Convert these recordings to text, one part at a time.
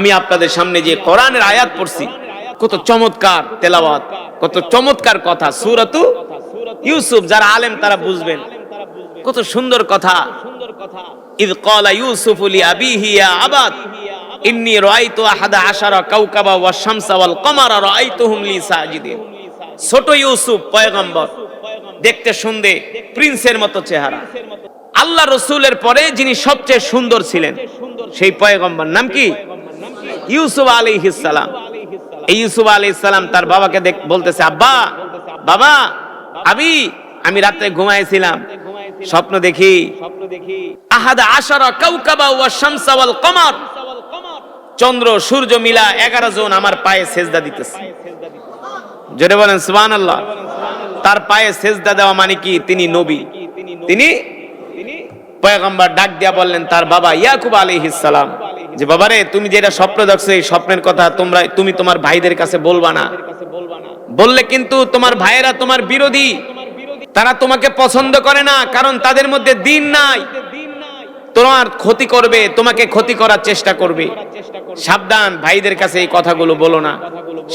আমি আপনাদের সামনে যে কোরআনের আয়াত পড়ছি, কত চমৎকার তেলাওয়াত, কত চমৎকার কথা। সূরাতু ইউসুফ, যারা আলেম তারা বুঝবেন, কত সুন্দর কথা। ইয ক্বালা ইউসুফু লিআবিহি ইয়া আবাত ইন্নী রাআইতু আহাদা আশারা কাওকাবা ওয়াশ শামসা ওয়াল কমারা রাআইতুহুম লি সাজিদিন। ছোট ইউসুফ পয়গম্বর, দেখতে শুনতে প্রিন্সের মতো চেহারা। আল্লাহ রাসূলের পরে যিনি সবচেয়ে সুন্দর ছিলেন সেই পয়গম্বর নাম কি? ইউসুফ আলাইহিস সালাম। এই ইউসুফ আলাইহিস সালাম তার বাবাকে বলতেছে, আব্বা, বাবা, আমি রাতে ঘুমাইছিলাম, স্বপ্ন দেখি আহাদা আশারা কাওকাবা ওয়াশ শামসা ওয়াল কমার, চন্দ্র সূর্য মিলা 11 জন আমার পায়ে সেজদা দিতেছে। জোরে বলেন সুবহানাল্লাহ। তার পায়ে সেজদা দেওয়া মানে কি? তিনি নবী, তিনি পয়গম্বর। ডাক দিয়া বললেন তার বাবা ইয়াকুব আলাইহিস সালাম যে, বাবারে, তুমি যেটা স্বপ্ন দেখছো এই স্বপ্নের কথা তুমি তোমার ভাইদের কাছে বলবা না। বললে কিন্তু তোমার ভাইয়েরা তোমার বিরোধী, তারা তোমাকে পছন্দ করে না, কারণ তাদের মধ্যে দ্বীন নাই। তোমার ক্ষতি করবে, তোমাকে ক্ষতি করার চেষ্টা করবে। সাবধান, ভাইদের কাছে এই কথাগুলো বলো না।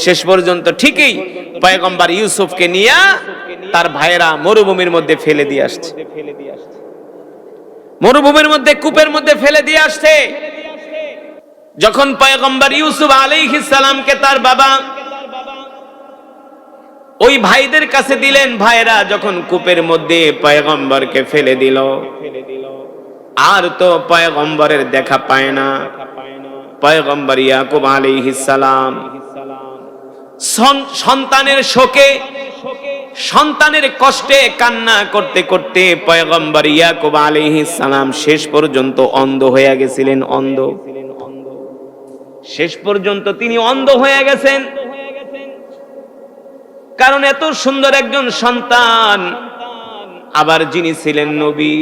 শেষ পর্যন্ত ঠিকই পয়গম্বর ইউসুফকে নিয়ে তার ভাইয়েরা মরুভূমির মধ্যে ফেলে দিয়ে আসছে, মরুভূমির মধ্যে, কূপের মধ্যে ফেলে দিয়ে আসছে। যখন পয়গম্বর ইউসুফ আলাইহিস সালামকে তার বাবা ওই ভাইদের কাছে দিলেন, ভাইরা যখন কূপের মধ্যে পয়গম্বরকে ফেলে দিল, আর তো পয়গম্বরের দেখা পায় না। পয়গম্বর ইয়াকুব আলাইহিস সালাম সন্তানের শোকে, সন্তানের কষ্টে কান্না করতে করতে পয়গম্বর ইয়াকুব আলাইহিস সালাম শেষ পর্যন্ত অন্ধ হয়ে গেছিলেন। অন্ধ, শেষ পর্যন্ত তিনি অন্ধ হয়ে গেছেন। কারণ এত সুন্দর একজন সন্তান, আবার যিনি ছিলেন নবী,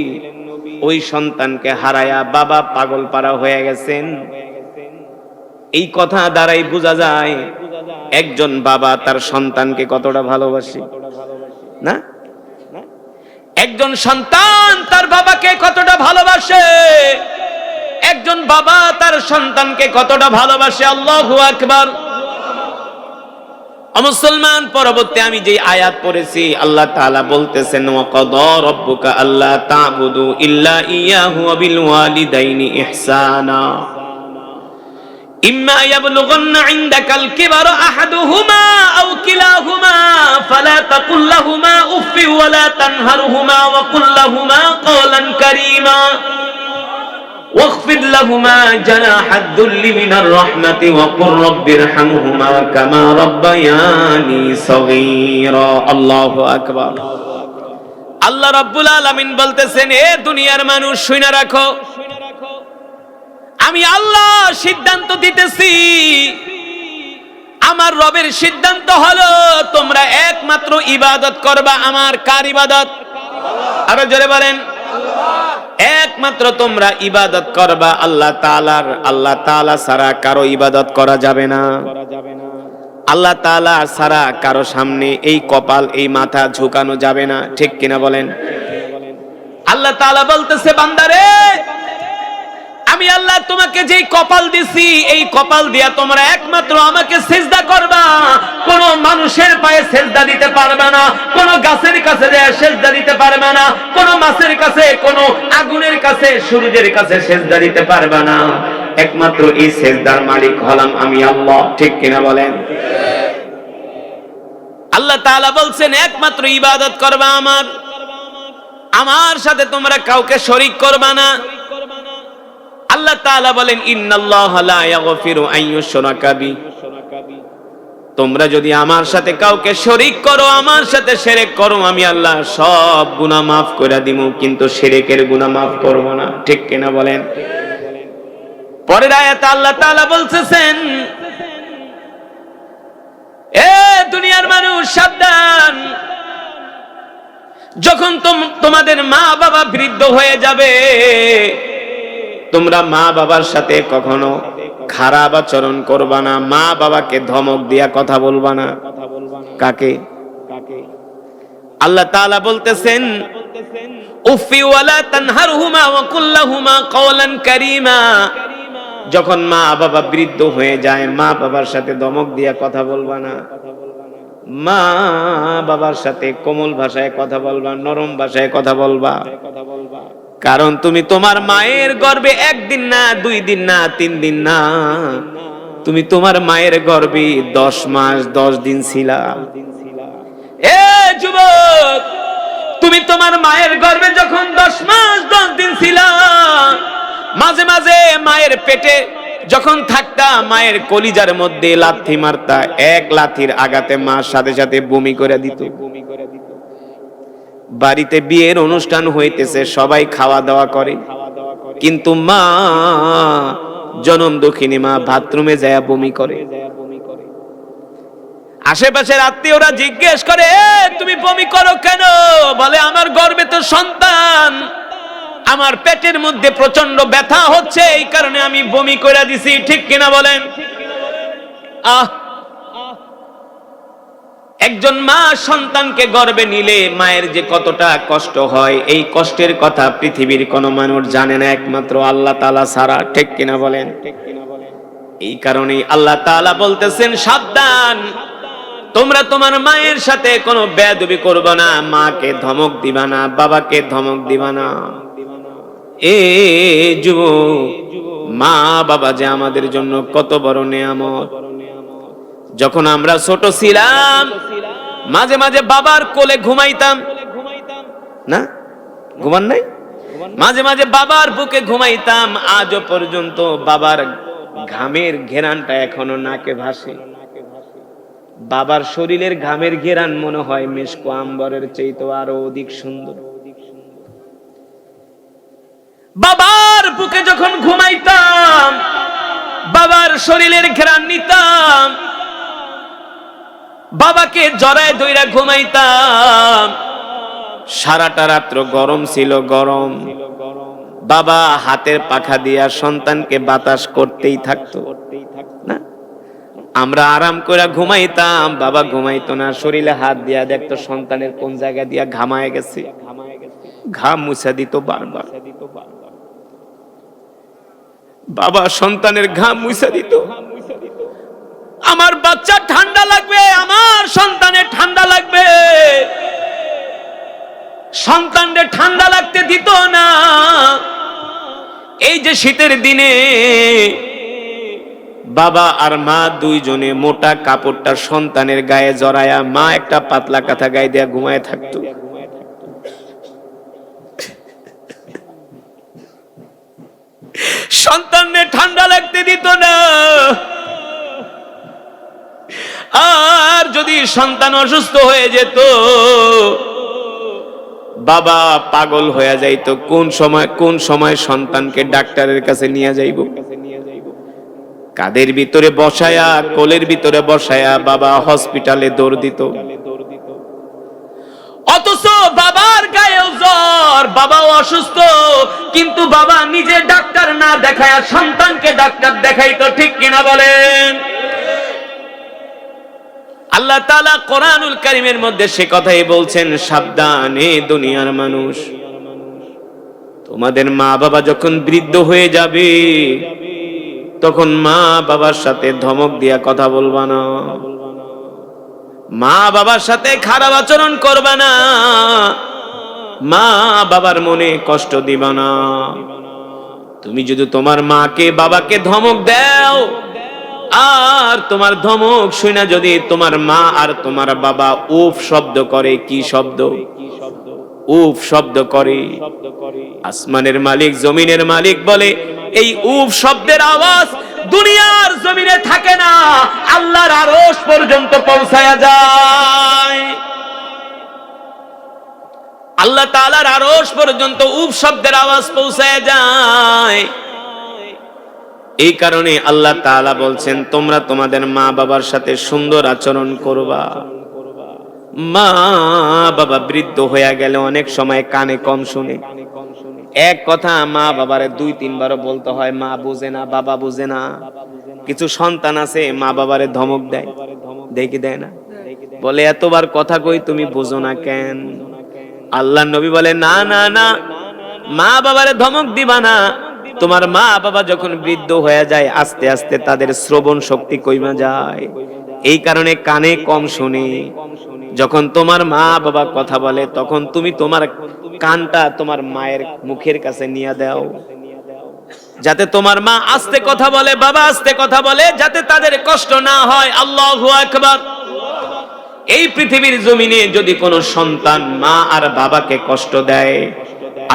ওই সন্তানকে হারায়া বাবা পাগল পারা হয়ে গেছেন। এই কথা দ্বারাই বোঝা যায় একজন বাবা তার সন্তানকে কতটা ভালোবাসে, না? একজন সন্তান তার বাবাকে কতটা ভালোবাসে, একজন বাবা তার সন্তানকে কতটা ভালোবাসে। আল্লাহু আকবার। মুসলমান, পরবর্তী আমি যে আয়াত পড়েছি, আল্লাহ তাআলা বলতেছেন, ওয়া কাদা রাব্বুকা আল্লা তা'বুদু ইল্লা ইয়াহু ওয়া বিল ওয়ালিদাইনি ইহসানা ইম্মা ইয়াবলুগান্না ইনদাকাল কিবারা আহাদুহুমা আও কিলাহুমা ফালা তাকুল লাহুমা উফফি ওয়া লা তানহারহুমা ওয়া কুল লাহুমা কওলান কারীমা واخفض لهما جناح الذل من الرحمة وقل رب ارحمهما كما ربياني صغيرا الله أكبر। আল্লাহ রাব্বুল আলামিন বলতেছেন, এ দুনিয়ার মানুষ শুনে রাখো, আমি আল্লাহ সিদ্ধান্ত দিতেছি, আমার রবের সিদ্ধান্ত হলো তোমরা একমাত্র ইবাদত করবা আমার। কার ইবাদত? আরো জোরে বলেন, একমাত্র তোমরা ইবাদত করবা আল্লাহ তাআলার। আল্লাহ তাআলা ছাড়া কারো ইবাদত করা যাবে না। আল্লাহ তাআলা ছাড়া কারো সামনে এই কপাল, এই মাথা ঝুঁকানো যাবে না। ঠিক কিনা বলেন? আল্লাহ তাআলা বলতেছে, বান্দারে, আমি আল্লাহ তোমাকে যেই কপাল দিছি, এই কপাল দিয়া তোমরা একমাত্র আমাকে সিজদা করবা। কোন মানুষের পায়ে সিজদা দিতে পারবে না, কোন গাছের কাছে যায় সিজদা দিতে পারবে না, কোন মাছের কাছে, কোন আগুনের কাছে, সূর্যের কাছে সিজদা দিতে পারবে না। একমাত্র এই সিজদার মালিক হলাম আমি আল্লাহ। ঠিক কিনা বলেন? আল্লাহ তাআলা বলছেন, একমাত্র ইবাদত করবা আমার, আমার সাথে তোমরা কাউকে শরীক করবা না। আল্লাহ তাআলা বলেন, ইন্নাল্লাহা লা ইয়াগফিরু আন ইউশরাকা বি, তোমরা যদি আমার সাথে কাউকে শরীক করো, আমার সাথে শিরক করো, আমি আল্লাহ সব গুনাহ মাফ করে দিব, কিন্তু শিরকের গুনাহ মাফ করব না। ঠিক কিনা বলেন? পরের আয়াতে আল্লাহ তাআলা বলতেছেন, এ দুনিয়ার মানুষ সাবধান, যখন তোমাদের মা বাবা বৃদ্ধ হয়ে যাবে, তোমরা মা বাবার সাথে কখনো খারাপ আচরণ করবা না, মা বাবাকে ধমক দিয়া কথা বলবা না। কাকে? আল্লাহ তাআলা বলতেছেন, উফি ওয়ালা তানহারহুমা ওয়া কুল লাহুমা কওলান কারীমা, যখন মা বাবা বৃদ্ধ হয়ে যায়, মা বাবার সাথে ধমক দিয়া কথা বলবা না, মা বাবার সাথে কোমল ভাষায় কথা বলবা, নরম ভাষায় কথা বলবা। কারণ তুমি তোমার মায়ের গর্ভে 1 দিন না, 2 দিন না, 3 দিন না, তুমি তোমার মায়ের গর্ভে 10 মাস 10 দিন ছিলা। এ যুবক, তুমি তোমার মায়ের গর্ভে যখন 10 মাস 10 দিন ছিলা, মাঝে মাঝে মায়ের পেটে যখন থাকতা, মায়ের কলিজার মধ্যে লাথি মারতা, 1 লাথির আঘাতে মা সাথে সাথে বমি করে দিত। বাড়িতে বিয়ের অনুষ্ঠান হইতেছে, সবাই খাওয়া দাওয়া করে, কিন্তু মা, জনম দুঃখিনী মা বাথরুমে যায় বমি করে। আশেপাশের আত্মীয়রা জিজ্ঞেস করে, তুমি বমি করো কেন? বলে, আমার গর্ভে তো সন্তান, আমার পেটের মধ্যে প্রচন্ড ব্যথা হচ্ছে, এই কারণে আমি বমি করে দিছি। ঠিক কিনা বলেন? একজন মা সন্তানকে গর্ভে নিলে মায়ের যে কতটা কষ্ট হয়, এই কষ্টের কথা পৃথিবীর কোনো মানুষ জানে না, একমাত্র আল্লাহ তাআলা ছাড়া। ঠিক কিনা বলেন? এই কারণেই আল্লাহ তাআলা বলতেছেন, সাবধান, তোমরা তোমার মায়ের সাথে কোনো বেয়াদবি করবে না, মাকে ধমক দিবা না, বাবাকে ধমক দিবা না। এ যুবক, মা বাবা যে আমাদের জন্য কত বড় নেয়ামত। যখন আমরা ছোট ছিলাম, মাঝে মাঝে বাবার কোলে ঘুমাইতাম না, ঘুমান নাই? মাঝে মাঝে বাবার বুকে ঘুমাইতাম। আজও পর্যন্ত বাবার ঘামের ঘেরানটা এখনো নাকে ভাসে। বাবার শরীরের ঘামের ঘেরান মনে হয় মিশকো আম্বরের চাইতে আরো অধিক সুন্দর। বাবার বুকে যখন ঘুমাইতাম, বাবার শরীরের ঘেরান নিতাম, বাবাকে জড়ায় ধইরা ঘুমাইতাম। সারাটা রাত্র গরম ছিল, গরম। বাবা হাতের পাখা দিয়া সন্তানকে বাতাস করতেই থাকতো না। আমরা আরাম করে ঘুমাইতাম, বাবা ঘুমাইতো না, শরীরে হাত দিয়া দেখতো সন্তানের কোন জায়গা দিয়া ঘামায় গেছে, ঘাম মুছা দিত বারবার। বাবা সন্তানের ঘাম মুছা দিত। আমার বাচ্চা ঠান্ডা লাগবে, আমার সন্তানের ঠান্ডা লাগবে, সন্তানদের ঠান্ডা লাগতে দিত না। এই যে শীতের দিনে বাবা আর মা দুইজনে মোটা কাপড়টা সন্তানের গায়ে জড়ায়া, মা একটা পাতলা কাঁথা গায়ে দেয়া ঘুমায় থাকতো। সন্তানের ঠান্ডা লাগতে দিত না। আর যদি সন্তান অসুস্থ হয়ে যেত, বাবা পাগল হয়ে যাইতো, কোন সময় সন্তানকে ডাক্তারের কাছে নিয়ে যাইব। কাদের ভিতরে বসায়া, কোলের ভিতরে বসায়া বাবা হসপিটালে দৌড় দিত। অথচ বাবার গায়েও জ্বর, বাবাও অসুস্থ, কিন্তু বাবা নিজে ডাক্তার না দেখায়া সন্তানকে ডাক্তার দেখাইতো। ঠিক কিনা বলেন? আল্লাহ তাআলা কোরআনুল কারীমের মধ্যে সে কথাই বলছেন, সাবধানে দুনিয়ার মানুষ, তোমাদের মা বাবা যখন বৃদ্ধ হয়ে যাবে, তখন মা বাবার সাথে ধমক দিয়া কথা বলবা না, মা বাবার সাথে খারাপ আচরণ করবা না, মা বাবার মনে কষ্ট দিবা না। তুমি যদি তোমার মাকে বাবাকে ধমক দাও, আর তোমার ধমক শুনে যদি তোমার মা আর তোমার বাবা উফ শব্দ করে, কি শব্দ? উফ শব্দ করে। আসমানের মালিক, জমিনের মালিক বলে, এই উফ শব্দের আওয়াজ দুনিয়ার জমিনে থাকে না, আল্লাহর আরশ পর্যন্ত পৌঁছায়া যায়। আল্লাহ তাআলার আরশ পর্যন্ত উফ শব্দের আওয়াজ পৌঁছায়া যায়। এই কারণে আল্লাহ তাআলা বলছেন, তোমরা তোমাদের মা বাবার সাথে সুন্দর আচরণ করবা। মা বাবা বৃদ্ধ হয়ে গেলে অনেক সময় কানে কম শুনে। এক কথা মা বাবারে 2-3 বারও বলতে হয়, মা বুঝে না, বাবা বুঝে না। কিছু সন্তান আছে মা বাবারে ধমক দেয়, দেখি দেয় না, বলে এতবার কথা কই তুমি বুঝো না কেন? আল্লাহর নবী বলে, না না না, মা বাবারে ধমক দিবা না, তোমার মা বাবা যখন বৃদ্ধ হয়ে যায় আস্তে আস্তে তাদের শ্রবণ শক্তি কমে যায়, এই কারণে কানে কম শুনে। যখন তোমার মা বাবা কথা বলে তখন তুমি তোমার কানটা তোমার মায়ের মুখের কাছে নিয়ে দাও, যাতে তোমার মা আস্তে কথা বলে, বাবা আস্তে কথা বলে, যাতে তাদের কষ্ট না হয়। আল্লাহু আকবার। এই পৃথিবীর জমিনে যদি কোনো সন্তান মা আর বাবাকে কষ্ট দেয়,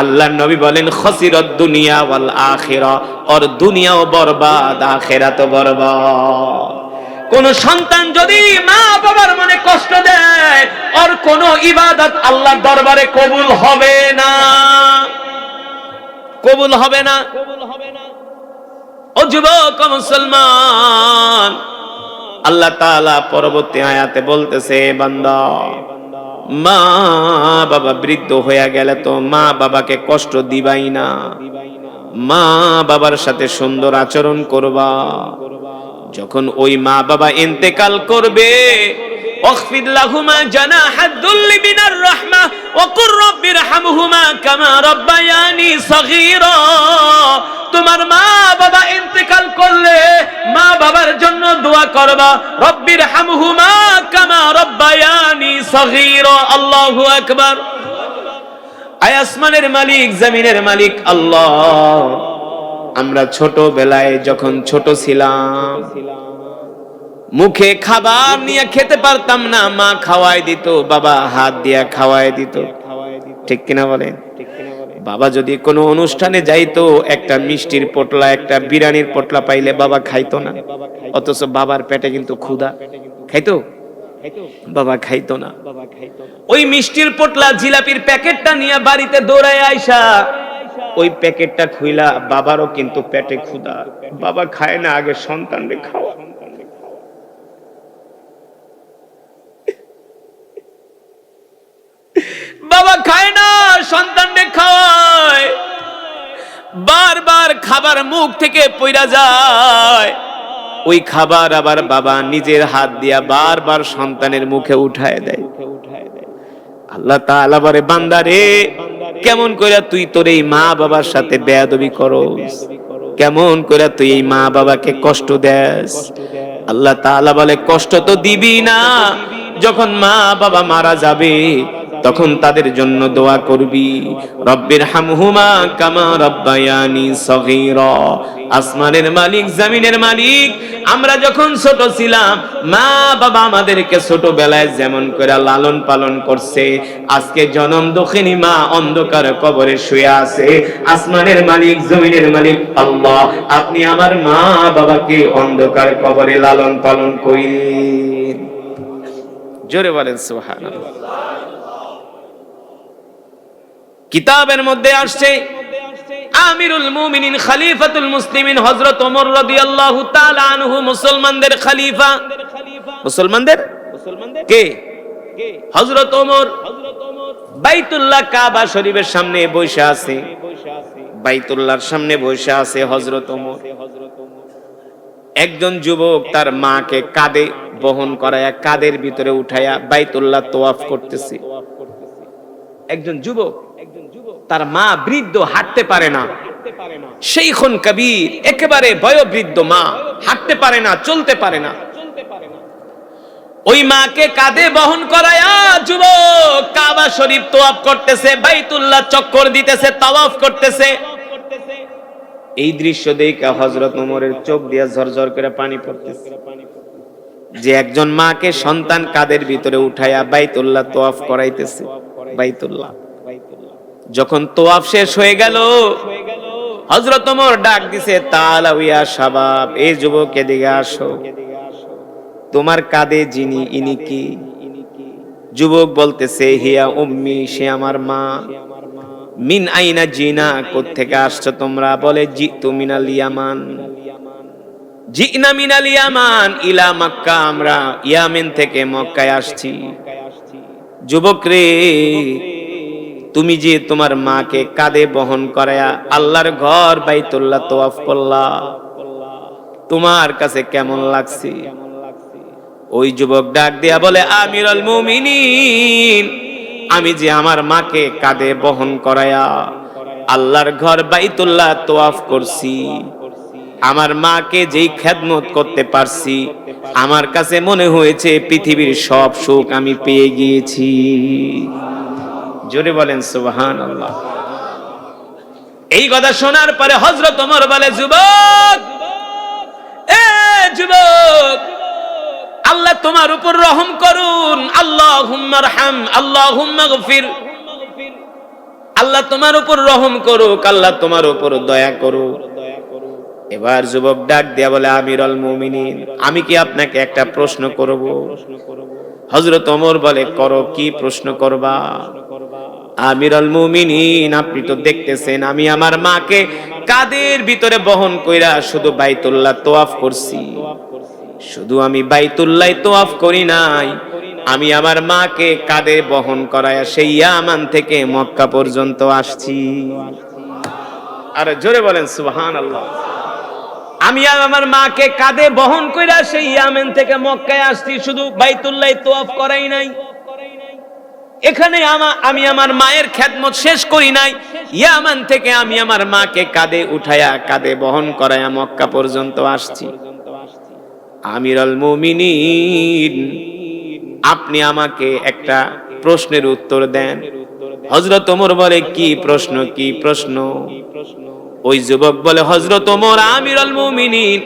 আল্লাহর নবী বলেন খাসিরাত দুনিয়া ওয়াল আখিরা, আর দুনিয়াও বরবাদ আখিরাতও বরবাদ। কোন সন্তান যদি মা বাবার মনে কষ্ট দেয়, আর কোন ইবাদত আল্লাহর দরবারে কবুল হবে না, কবুল হবে না। ও যুবক মুসলমান, আল্লাহ তাআলা পরবর্তী আয়াতে বলতেছে, বান্দা মা বাবা বৃদ্ধ হয়ে গেলে তো মা বাবাকে কষ্ট দিবাই না, মা বাবার সাথে সুন্দর আচরণ করবা। যখন ওই মা বাবা ইন্তেকাল করবে, واخفض لهما جناح الذل من الرحمة وقل رب ارحمهما كما ربياني صغيرا। তোমার মা বাবা ইন্তেকাল করলে মা বাবার জন্য দোয়া করবা, রব্বির হামহুমা কামা রব্বায়ানি সগীরা। আল্লাহু আকবার। আয় আসমানের মালিক, জমিনের মালিক আল্লাহ, আমরা ছোটবেলায় যখন ছোট ছিলাম মুখে খাবার নিয়ে খেতে পারতাম না, মা খাওয়াই দিত, বাবা হাত দিয়ে খাওয়াই দিত, ঠিক কিনা বলেন? বাবা যদি কোনো অনুষ্ঠানে যাইতো, একটা মিষ্টির পোটলা একটা বিরিয়ানির পোটলা পাইলে বাবা খাইতো না, অথচ বাবার পেটে কিন্তু ক্ষুধা। খাইতো? বাবা খাইতো না। ওই মিষ্টির পোটলা জিলাপির প্যাকেটটা নিয়ে বাড়িতে দৌড়ায় আইসা ওই প্যাকেটটা খুইলা, বাবারও কিন্তু পেটে ক্ষুধা, বাবা খায় না, আগে সন্তানরে খাওয়া। বাবা খায় না, সন্তানরে খাওয়ায়। বারবার খাবার মুখ থেকে পড়া যায়, ওই খাবার আবার বাবা নিজের হাত দিয়া বারবার সন্তানের মুখে উঠায় দেয়। আল্লাহ তাআলা বলে, বান্দা রে, কেমন কইরা তুই তোর এই মা বাবার সাথে বেয়াদবি করস, কেমন কইরা তুই এই মা বাবাকে কষ্ট দেস। আল্লাহ তাআলা বলে, কষ্ট তো দিবি না, যখন মা বাবা মারা যাবে তখন তাদের জন্য দোয়া করবি, রব্বির হামহুমা কামা রব্বায়ানি সগীরা। আসমানের মালিক, জমিনের মালিক, আমরা যখন ছোট ছিলাম মা বাবা আমাদেরকে ছোটবেলায় যেমন করে লালন পালন করছে, আজকে জনম দুঃখিনী মা অন্ধকার কবরে শুয়ে আছে। আসমানের মালিক, জমিনের মালিক আল্লাহ, আপনি আমার মা বাবাকে অন্ধকার কবরে লালন পালন করেন। জোরে বলেন সুবহানাল্লাহ। কিতাবের মধ্যে আসছে, আমিরুল মুমিনিন খলিফাতুল মুসলিমিন হযরত ওমর রাদিয়াল্লাহু তাআলা আনহু মুসলমানদের খলিফা। মুসলমানদের কে? হযরত ওমর বাইতুল্লাহ কাবা শরীফের সামনে বসে আছে, বাইতুল্লাহর সামনে বসে আছে হযরত ওমর। একজন যুবক তার মাকে কাঁধে বহন করায়া কাঁধের ভিতরে উঠায়া বাইতুল্লাহ তওয়াফ করতেছে। একজন যুবক, তার মা বৃদ্ধ, হাঁটতে পারে না, শাইখুন কবীর, একেবারে বয়োবৃদ্ধ মা, হাঁটতে পারে না, চলতে পারে না। ওই মাকে কাঁধে বহন করায়া যুবক কাবা শরীফ তওয়াফ করতেছে, বাইতুল্লাহ চক্কর দিতেছে, তাওয়াফ করতেছে। এই দৃশ্য দেখে হযরত ওমরের চোখ দিয়া ঝরঝর করে পানি পড়তেছে, যে একজন মাকে সন্তান কাঁধের ভিতরে উঠায়া বাইতুল্লাহ তওয়াফ করাইতেছে। বাইতুল্লাহ যখন তওয়াফ শেষ হয়ে গেল, হযরত ওমর ডাক দিছে, তাআলা ইয়া শাবাব, এই যুবক এদিকে আসো, তোমার কাঁধে যিনি ইনি কি? যুবক বলতেছে, হিয়া উম্মি, সে আমার মা। মিন আইনা জিনা, কোত্থেকে আসছো তোমরা? বলে, জিতু মিনাল ইয়ামান, জিনা মিনাল ইয়ামান ইলা মক্কা, আমরা ইয়ামেন থেকে মক্কায় আসছি। যুবক রে, তুমি যে তোমার মাকে কাঁধে বহন করায়া আল্লাহর ঘর বাইতুল্লাহ তওয়াফ করলা, তোমার কাছে কেমন লাগছে? ওই যুবক ডাক দিয়া বলে, আমিরুল মুমিনিন, আমি যে আমার মাকে কাঁধে বহন করায়া আল্লাহর ঘর বাইতুল্লাহ তওয়াফ করছি, আমার মাকে যেই খেদমত করতে পারছি, আমার কাছে মনে হয়েছে পৃথিবীর সব সুখ আমি পেয়ে গিয়েছি। জোরে বলেন সুবহানাল্লাহ। এই কথা শোনার পরে হযরত ওমর বলে, যুবক, এ যুবক, আল্লাহ তোমার উপর রহম করুন, আল্লাহুম্মা আরহাম, আল্লাহুম্মা গফির, আল্লাহ তোমার উপর রহম করুক, আল্লাহ তোমার উপর দয়া করুক। এবার যুবক ডাক দিয়া বলে, আমিরুল মুমিনিন, আমি কি আপনাকে একটা প্রশ্ন করব? হযরত ওমর বলে, করো, কি প্রশ্ন করবা? আমিরুল মুমিনিন, আপনি তো দেখতেছেন আমি আমার মাকে কাঁধের ভিতরে বহন কইরা শুধু বাইতুল্লাহ তওয়াফ করছি। শুধু আমি বাইতুল্লাহ তওয়াফ করি নাই, আমি আমার মাকে কাঁধে বহন করায়া সেই ইয়ামান থেকে মক্কা পর্যন্ত আসছি। আর জোরে বলেন সুবহানাল্লাহ। আমি আমার মাকে কাঁধে বহন কইরা সেই ইয়ামান থেকে মক্কায় আসছি, শুধু বাইতুল্লাহ তওয়াফ করাই নাই। এখানে আমি আমার মায়ের খেদমত শেষ করি নাই, ইয়ামান থেকে আমি আমার মাকে কাঁধে উঠায়া কাঁধে বহন করায়া মক্কা পর্যন্ত আসছি। আমিরুল মুমিনিন, আপনি আমাকে একটা প্রশ্নের উত্তর দেন। হযরত ওমর বলে, কি প্রশ্ন, কি প্রশ্ন? ওই যুবক বলে, হযরত ওমর, আমিরুল মুমিনিন,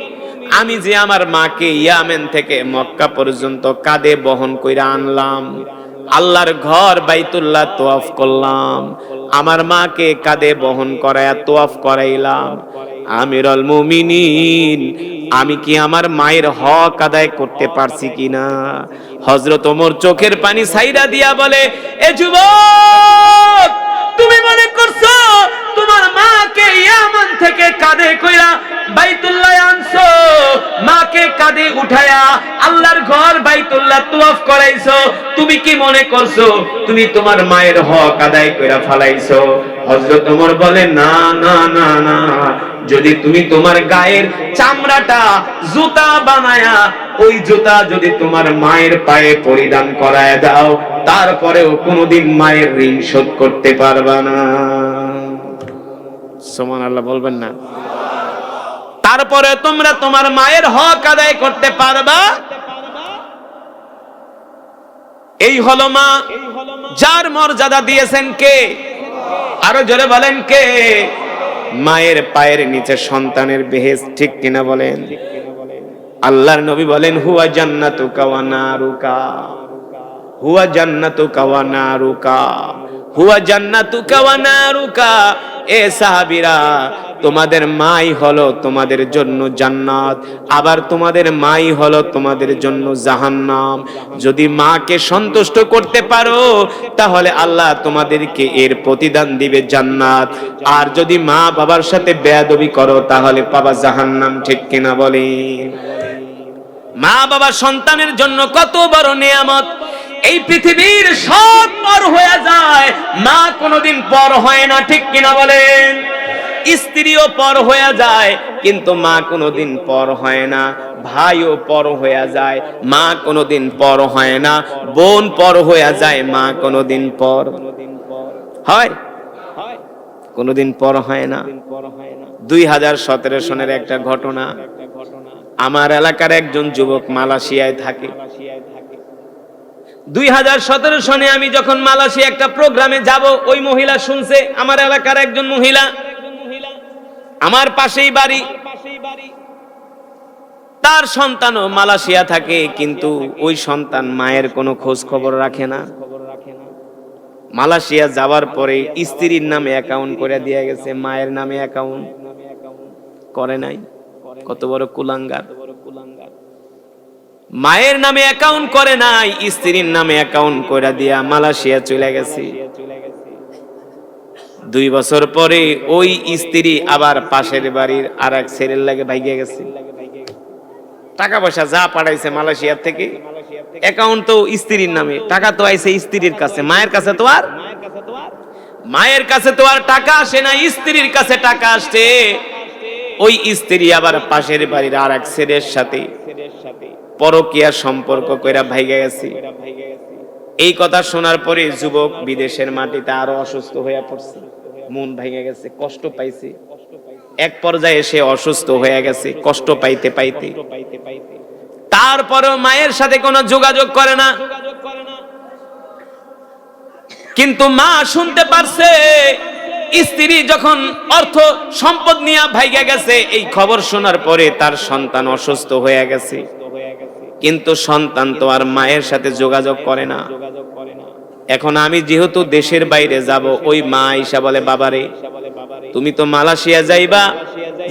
আমি যে আমার মাকে ইয়ামেন থেকে মক্কা পর্যন্ত কাঁধে বহন কইরা আনলাম, আল্লাহর ঘর বাইতুল্লাহ তওয়াফ করলাম, আমার মাকে কাঁধে বহন করায়া তওয়াফ করাইলাম, আমিরুল মুমিনিন, আমি কি আমার মায়ের হক আদায় করতে পারছি কিনা? হযরত ওমর চোখের পানি ছাইরা দিয়া বলে, এ যুবক, তুমি মনে করছো তোমার মাকে ইয়ামান থেকে কাঁধে কইরা বাইতুল্লাহ আনছো, মাকে কাঁধে উঠায়া আল্লাহর ঘর বাইতুল্লাহ তওয়াফ করাইছো, তুমি কি মনে করছো তুমি তোমার মায়ের হক আদায় কইরা ফালাইছো? হযরত ওমর বলে, না না না না, যদি তুমি তোমার গায়ের চামড়াটা জুতা বানায়া ওই জুতা যদি তোমার মায়ের পায়ে পরিধান করায় দাও, তারপরেও কোনোদিন মায়ের ঋণ শোধ করতে পারবা না। সুবহানাল্লাহ বলবেন না? তারপরে তোমরা তোমার মায়ের হক আদায় করতে পারবা? এই হলো মা, যার মর্যাদা দিয়েছেন কে? আরো জোরে বলেন কে? মায়ের পায়ের নিচে সন্তানের বেহেশত, ঠিক কিনা বলেন? আল্লাহর নবী বলেন, হুয়া জান্নাতুকা ওয়া নারুকা, হুয়া জান্নাতুকা ওয়া নারুকা, হুয়া জান্নাতুকা ওয়া নারুকা। এ সাহাবীরা, তোমাদের মাই হলো তোমাদের জন্য জান্নাত, আবার তোমাদের মাই হলো তোমাদের জন্য জাহান্নাম। যদি মাকে সন্তুষ্ট করতে পারো, তাহলে আল্লাহ তোমাদেরকে এর প্রতিদান দিবে জান্নাত। আর যদি মা বাবার সাথে বেয়াদবি করো, তাহলে পাবা জাহান্নাম, ঠিক কিনা বলেন? মা বাবা সন্তানের জন্য কত বড় নিয়ামত। এই পৃথিবীর সব পর হয়ে যায়, মা কোনোদিন পর হয় না, ঠিক কিনা বলেন? স্ত্রীও পর হয়ে যায়, কিন্তু মা কোনোদিন পর হয় না। ভাইও পর হয়ে যায়, মা কোনোদিন পর হয় না। বোন পর হয়ে যায়, মা কোনোদিন পর হয়, কোনোদিন পর হয় না। 2017 সনের একটা ঘটনা। আমার এলাকার একজন যুবক মালয়েশিয়ায় থাকে। 2017 সনে আমি যখন মালয়েশিয়া একটা প্রোগ্রামে যাব, ওই মহিলা শুনছে, আমার এলাকার একজন মহিলা, আমার পাশেই বাড়ি, তার সন্তানও মালয়েশিয়া থাকে, কিন্তু ওই সন্তান মায়ের কোনো খোঁজ খবর রাখে না। মালয়েশিয়া যাওয়ার পরে স্ত্রীর নামে অ্যাকাউন্ট করে দিয়ে গেছে, মায়ের নামে অ্যাকাউন্ট করে নাই। কত বড় কুলাঙ্গার! মায়ের নামে অ্যাকাউন্ট করে নাই, স্ত্রীর নামে অ্যাকাউন্ট করে দিয়া মালয়েশিয়া চলে গেছে। 2 বছর পরে ওই স্ত্রী আবার পাশের বাড়ির আরেক ছেলের লাগে ভাইগে গেছে। টাকা পয়সা যা পাঠাইছে মালয়েশিয়া থেকে, অ্যাকাউন্ট তো স্ত্রীর নামে, টাকা তো আইছে স্ত্রীর কাছে, মায়ের কাছে তো আর টাকা আসে না, স্ত্রীর কাছে টাকা আসছে। ওই স্ত্রী আবার পাশের বাড়ির আরেক ছেলের সাথে পরকীয়া সম্পর্ক কইরা ভাইগা গেছে। এই কথা শোনার পরে যুবক বিদেশের মাটিতে আরো অসুস্থ হয়ে পড়ছে, মন ভেঙে গেছে, কষ্ট পাইছে, এক পর্যায়ে সে অসুস্থ হয়ে গেছে কষ্ট পাইতে পাইতে। তারপরেও মায়ের সাথে কোনো যোগাযোগ করে না। কিন্তু মা শুনতে পারছে স্ত্রী যখন অর্থ সম্পদ নিয়ে ভাইগা গেছে, এই খবর শোনার পরে তার সন্তান অসুস্থ হয়ে গেছে, কিন্তু সন্তান তো আর মায়ের সাথে যোগাযোগ করে না। এখন আমি যেহেতু দেশের বাইরে যাব, ওই মা আইসা বলে, বাবারে তুমি তো মালয়েশিয়া যাইবা,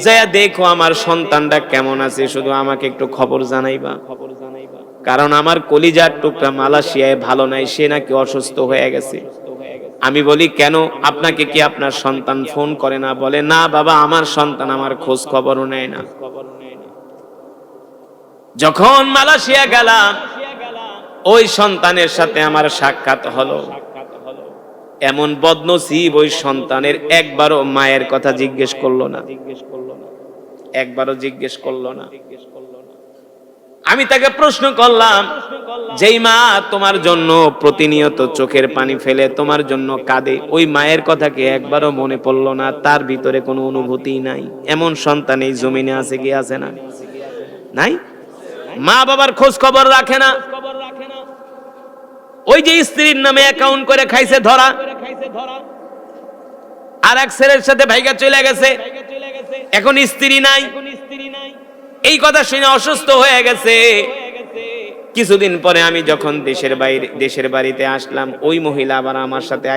যাইয়া দেখো আমার সন্তানটা কেমন আছে, শুধু আমাকে একটু খবর জানাইবা, কারণ আমার কলিজার টুকরা মালয়েশিয়ায় ভালো নাই, সে নাকি অসুস্থ হয়ে গেছে। আমি বলি, কেন, আপনাকে কি আপনার সন্তান ফোন করে না? বলে, না বাবা, আমার সন্তান আমার খোঁজ খবরও নেয় না। যখন মালয়েশিয়া গেলাম, ওই সন্তানের সাথে আমার সাক্ষাৎ হলো। এমন বদনসিব, ওই সন্তানের একবারও মায়ের কথা জিজ্ঞেস করলো না, একবারও জিজ্ঞেস করলো না। আমি তাকে প্রশ্ন করলাম, যেই মা তোমার জন্য প্রতিনিয়ত চোখের পানি ফেলে তোমার জন্য কাঁদে, ওই মায়ের কথা কি একবারও মনে পড়লো না? তার ভিতরে কোনো অনুভূতি নাই? এমন সন্তান এই জমিনে আছে কি আছে না? নাই। মা বাবার খোঁজ খবর রাখে না। ওই যে স্ত্রীর নামে অ্যাকাউন্ট করে খাইছে ধরা, আর এক ছেলের সাথে ভাইগা চলে গেছে, এখন স্ত্রী নাই। এই কথা শুনে অসুস্থ হয়ে গেছে। কিছুদিন পরে আমি যখন দেশের বাড়িতে আসলাম, ওই মহিলা আবার আমার সাথে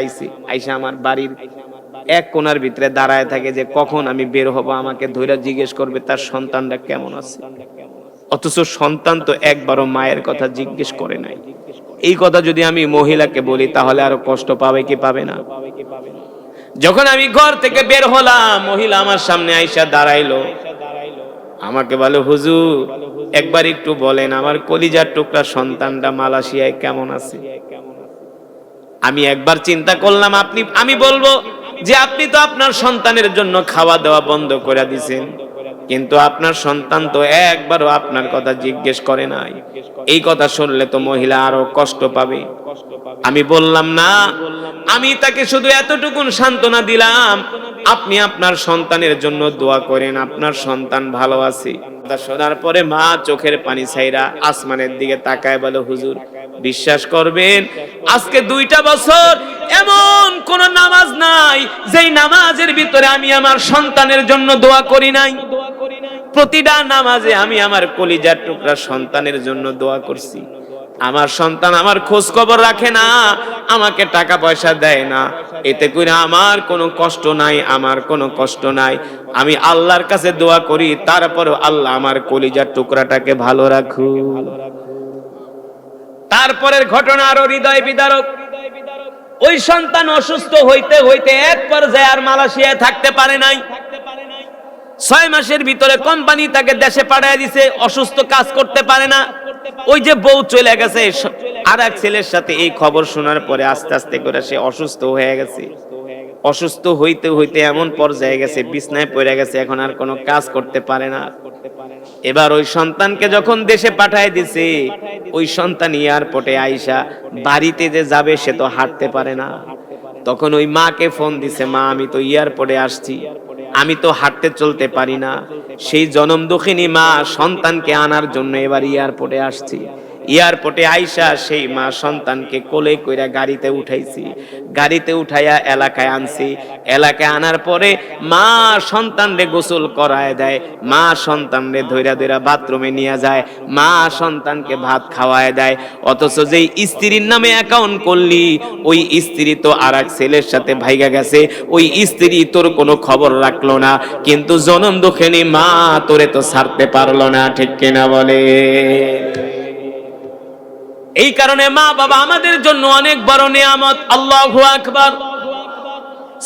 আইসা আমার বাড়ির এক কোণার ভিতরে দাঁড়ায় থাকে, যে কখন আমি বের হব, আমাকে ধইরা জিজ্ঞেস করবে তার সন্তানটা কেমন আছে। অথচ সন্তান তো একবারও মায়ের কথা জিজ্ঞেস করে নাই। এই কথা যদি আমি মহিলাকে বলি, তাহলে আরো কষ্ট পাবে কি পাবে না? যখন আমি ঘর থেকে বের হলাম, মহিলা আমার সামনে আইসা দাঁড়াইলো, আমাকে বলে, হুজুর একবার একটু বলেন আমার কলিজার টুকরা সন্তানটা মালয়েশিয়ায় কেমন আছে। আমি একবার চিন্তা করলাম, আমি বলবো যে আপনি তো আপনার সন্তানের জন্য খাওয়া দাওয়া বন্ধ করে দিয়েছেন, কিন্তু আপনার সন্তান তো একবারও আপনার কথা জিজ্ঞেস করে নাই। এই কথা শুনলে তো মহিলা আরো কষ্ট পাবে। আমি বললাম, না, আমি তাকে শুধু এতটুকু সান্ত্বনা দিলাম, আপনি আপনার সন্তানের জন্য দোয়া করেন, আপনার সন্তান ভালো আছে। শোনার পরে মা চোখের পানি ছাইরা আসমানের দিকে তাকায় বলে, হুজুর বিশ্বাস করবেন, আজকে 2টা বছর এমন কোন নামাজ নাই যেই নামাজের ভিতরে আমি আমার সন্তানের জন্য দোয়া করি নাই। প্রতিটা নামাজে আমি আমার কলিজার টুকরা সন্তানের জন্য দোয়া করছি। আমার সন্তান আমার খোঁজ খবর রাখে না, আমাকে টাকা পয়সা দেয় না, এতে করে আমার কোনো কষ্ট নাই, আমার কোনো কষ্ট নাই। আমি আল্লাহর কাছে দোয়া করি, তারপরও আল্লাহ আমার কলিজার টুকরাটাকে ভালো রাখুন। তারপরের ঘটনা আরো হৃদয় বিদারক। ওই সন্তান অসুস্থ হইতে হইতে এক পর্যায়ে আর মালয়েশিয়ায় থাকতে পারে নাই। 6 মাসের ভিতরে কোম্পানি তাকে দেশে পাঠিয়ে দিছে, অসুস্থ, কাজ করতে পারে না। ওই যে বউ চলে গেছে আর এক ছেলের সাথে, এই খবর শোনার পরে আস্তে আস্তে করে সে অসুস্থ হয়ে গেছে। অসুস্থ হইতে হইতে এমন পর্যায়ে গেছে, বিছনায় পড়ে গেছে, এখন আর কোনো কাজ করতে পারে না। এবার ওই সন্তানকে যখন দেশে পাঠায় দিছে, ওই সন্তান এয়ারপোর্টে আইসা বাড়িতে যে যাবে, সে তো হাঁটতে পারে না। তখন ওই মাকে ফোন দিছে, মা আমি তো এয়ারপোর্টে আসছি, আমি তো হাঁটতে চলতে পারি না। সেই জনম দুঃখিনী মা সন্তানকে আনার জন্য এবার এয়ারপোর্টে আসছি। এয়ারপোর্টে আইসা সেই মা সন্তানকে কোলে কইরা গাড়িতে উঠাইছি, গাড়িতে উঠাইয়া এলাকায় আনছি। এলাকায় আনার পরে মা সন্তানরে গোসল করায় দেয়, মা সন্তানরে ধইরা ধইরা বাথরুমে নিয়ে যায়, মা সন্তানকে ভাত খাওয়ায় দেয়। অথচ যেই স্ত্রীর নামে অ্যাকাউন্ট করলি, ওই স্ত্রী তো আর এক ছেলের সাথে ভাইগা গেছে, ওই স্ত্রী তোর কোনো খবর রাখলো না, কিন্তু জনম দুঃখিনী মা তোরে তো ছাড়তে পারলো না। ঠিক কিনা বলে? এই কারণে মা বাবা আমাদের জন্য অনেক বড় নিয়ামত। আল্লাহু আকবার।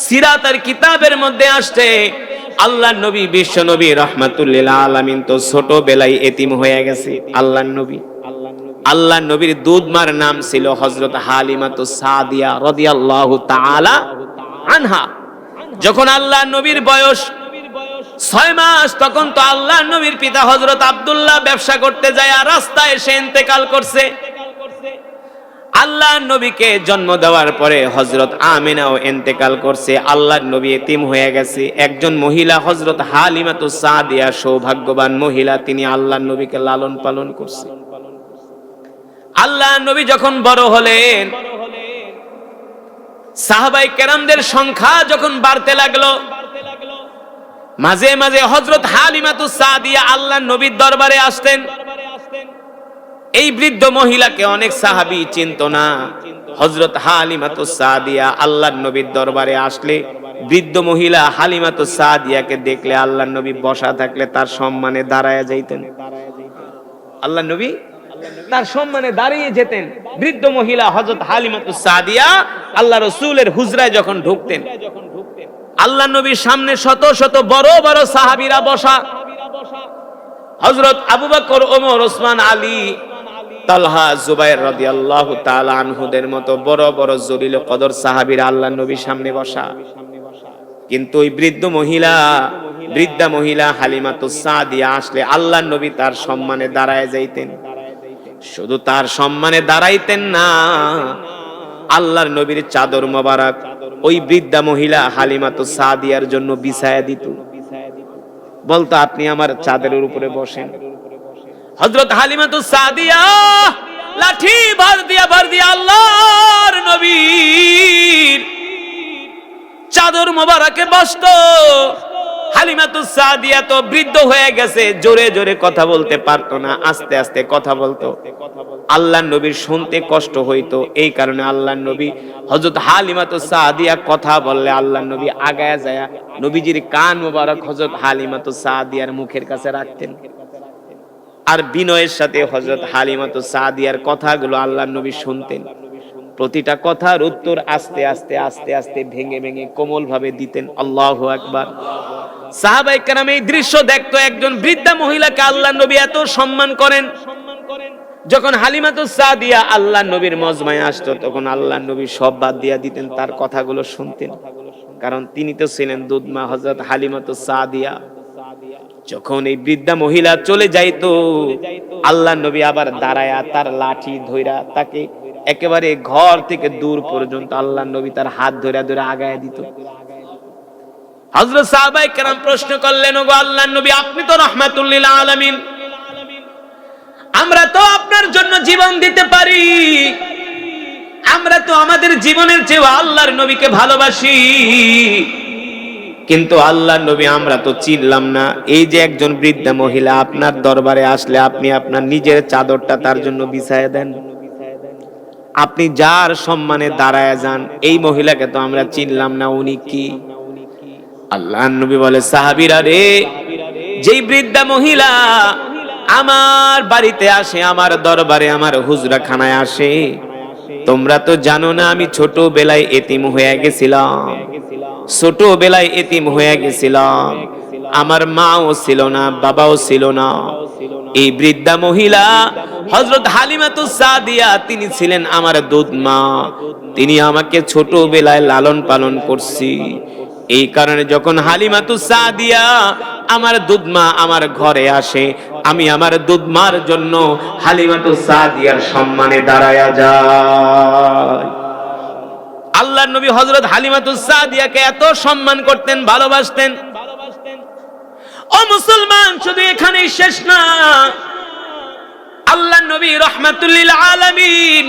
সিরাতের কিতাবের মধ্যে আসছে, আল্লাহর নবী বিশ্ব নবী রাহমাতুল লিল আলামিন তো ছোটবেলায় এতিম হয়ে গেছে। আল্লাহর নবীর দুধমার নাম ছিল হযরত হালিমাতুস সাদিয়া রাদিয়াল্লাহু তাআলা আনহা। যখন আল্লাহর নবীর বয়স 6 মাস, তখন তো আল্লাহর নবীর পিতা হযরত আব্দুল্লাহ ব্যবসা করতে যায় আর রাস্তায় সে ইন্তেকাল করছে। আল্লাহর নবীকে জন্ম দেওয়ার পরে হযরত আমিনাও ইন্তেকাল করছে, আল্লাহর নবী এতিম হয়ে গেছে। একজন মহিলা হযরত হালিমাতুস সাদিয়া সৌভাগ্যবান মহিলা, তিনি আল্লাহর নবীকে লালন পালন করছে। আল্লাহর নবী যখন বড় হলেন, সাহাবায়ে কেরামদের সংখ্যা যখন বাড়তে লাগলো, মাঝে মাঝে হযরত হালিমাতুস সাদিয়া আল্লাহর নবীর দরবারে আসতেন। এই বৃদ্ধ মহিলাকে অনেক সাহাবী চিনত না। হযরত হালিমাতুস সাদিয়া আল্লাহর নবীর দরবারে আসলে বৃদ্ধ মহিলা হালিমাতুস সাদিয়াকে দেখলে আল্লাহর নবী বসা থাকলে তার সম্মানে দাঁড়ায়া যাইতেন। আল্লাহর নবী তার সম্মানে দাঁড়িয়ে যেতেন। বৃদ্ধ মহিলা হযরত হালিমাতুস সাদিয়া আল্লাহ রাসূলের হুজরায় যখন ঢুকতেন, আল্লাহর নবীর সামনে শত শত বড় বড় সাহাবীরা বসা। হযরত আবু বকর, ওমর, ওসমান, আলী, তালহা, জুবাইর রাদিয়াল্লাহু তাআলা আনহুদের মতো বড় বড় জলিল কদর সাহাবীরা আল্লাহর নবীর সামনে বসা। কিন্তু ওই বৃদ্ধা মহিলা হালিমাতুস সাদিয়া আসলে আল্লাহর নবী তার সম্মানে দাঁড়ায় যাইতেন। শুধু তার সম্মানে দাঁড়াইতেন না, আল্লাহর নবীর চাদর মোবারক ওই বৃদ্ধা মহিলা হালিমাতুস সাদিয়ার জন্য বিছায়া দিত। বলতো, আপনি আমার চাদরের উপরে বসেন। হযরত হালিমাতুস সাদিয়া লাঠি ভর দিয়া আল্লাহর নবীর চাদর মোবারকে বসতো। হালিমাতুস সাদিয়া তো বৃদ্ধ হয়ে গেছে, জোরে জোরে কথা বলতে পারতো না, আস্তে আস্তে কথা বলতো। আল্লাহর নবীর শুনতে কষ্ট হইতো। এই কারণে আল্লাহর নবী হযরত হালিমাতুস সাদিয়া কথা বললে আল্লাহর নবী আগায়া যায় নবীজির কান মোবারক হযরত হালিমাতুস সাদিয়ার মুখের কাছে রাখতেন। আর বিনয়ের সাথে হযরত হালিমাতুস সাদিয়ার কথাগুলো আল্লাহর নবী শুনতেন। প্রতিটা কথার উত্তর আস্তে আস্তে আস্তে আস্তে ভেঙে ভেঙে কোমল ভাবে দিতেন। আল্লাহু আকবার। সাহাবায়ে কেরাম এই দৃশ্য দেখতো, একজন বৃদ্ধা মহিলাকে আল্লাহর নবী এত সম্মান করেন। যখন হালিমাতুস সাদিয়া আল্লাহর নবীর মজমায় আসতো, তখন আল্লাহর নবী সব বাদ দিয়া দিতেন, তার কথাগুলো শুনতেন। কারণ তিনি তো ছিলেন দুধমা হযরত হালিমাতুস সাদিয়া। যখন এই বৃদ্ধা মহিলা চলে যাইতো, আল্লাহর নবী আবার দাঁড়ায়া তার লাঠি ধইরা তাকে একেবারে ঘর থেকে দূর পর্যন্ত আল্লাহর নবী তার হাত ধরে ধরে আগায় দিত। হযরত সাহাবায়ে কেরাম প্রশ্ন করলেন, ওগো আল্লাহর নবী, আপনি তো রাহমাতুল লিল আলামিন, আমরা তো আপনার জন্য জীবন দিতে পারি, আমরা তো আমাদের জীবনের চেয়ে আল্লাহর নবীকে ভালোবাসি, কিন্তু আল্লাহর নবী আমরা তো চিনলাম না। এই যে একজন বৃদ্ধা মহিলা আপনার দরবারে আসলে আপনি আপনার নিজের চাদরটা তার জন্য বিছায়া দেন, আপনি যার সম্মানে দাঁড়ায় যান, এই মহিলাকে তো আমরা চিনলাম না, উনি কি? আল্লাহর নবী বলে, সাহাবীরা রে, যেই বৃদ্ধা মহিলা আমার বাড়িতে আসে, আমার দরবারে, আমার হুজরাখানায় আসে, তোমরা তো জানো না আমি ছোটবেলায় এতিম হয়ে গেছিলাম, ছোটবেলায় এতিম হয়ে গেছিলাম, আমার মাও ছিল না, বাবাও ছিল না। এই বৃদ্ধা মহিলা হযরত হালিমাতুস সাদিয়া, তিনি ছিলেন আমার দুধ মা, তিনি আমাকে ছোটবেলায় লালন পালন করছি। এই কারণে যখন হালিমাতুস সাদিয়া আমার দুধ মা আমার ঘরে আসে, আমি আমার দুধ মার জন্য হালিমাতুস সাদিয়ার সম্মানে দাঁড়ায়া যাই। আল্লাহর নবী হযরত হালিমাতুস সাদিয়াকে এত সম্মান করতেন, ভালোবাসতেন। ও মুসলমান, শুধু এখানেই শেষ না। আল্লাহর নবী রাহমাতুল লিল আলামিন,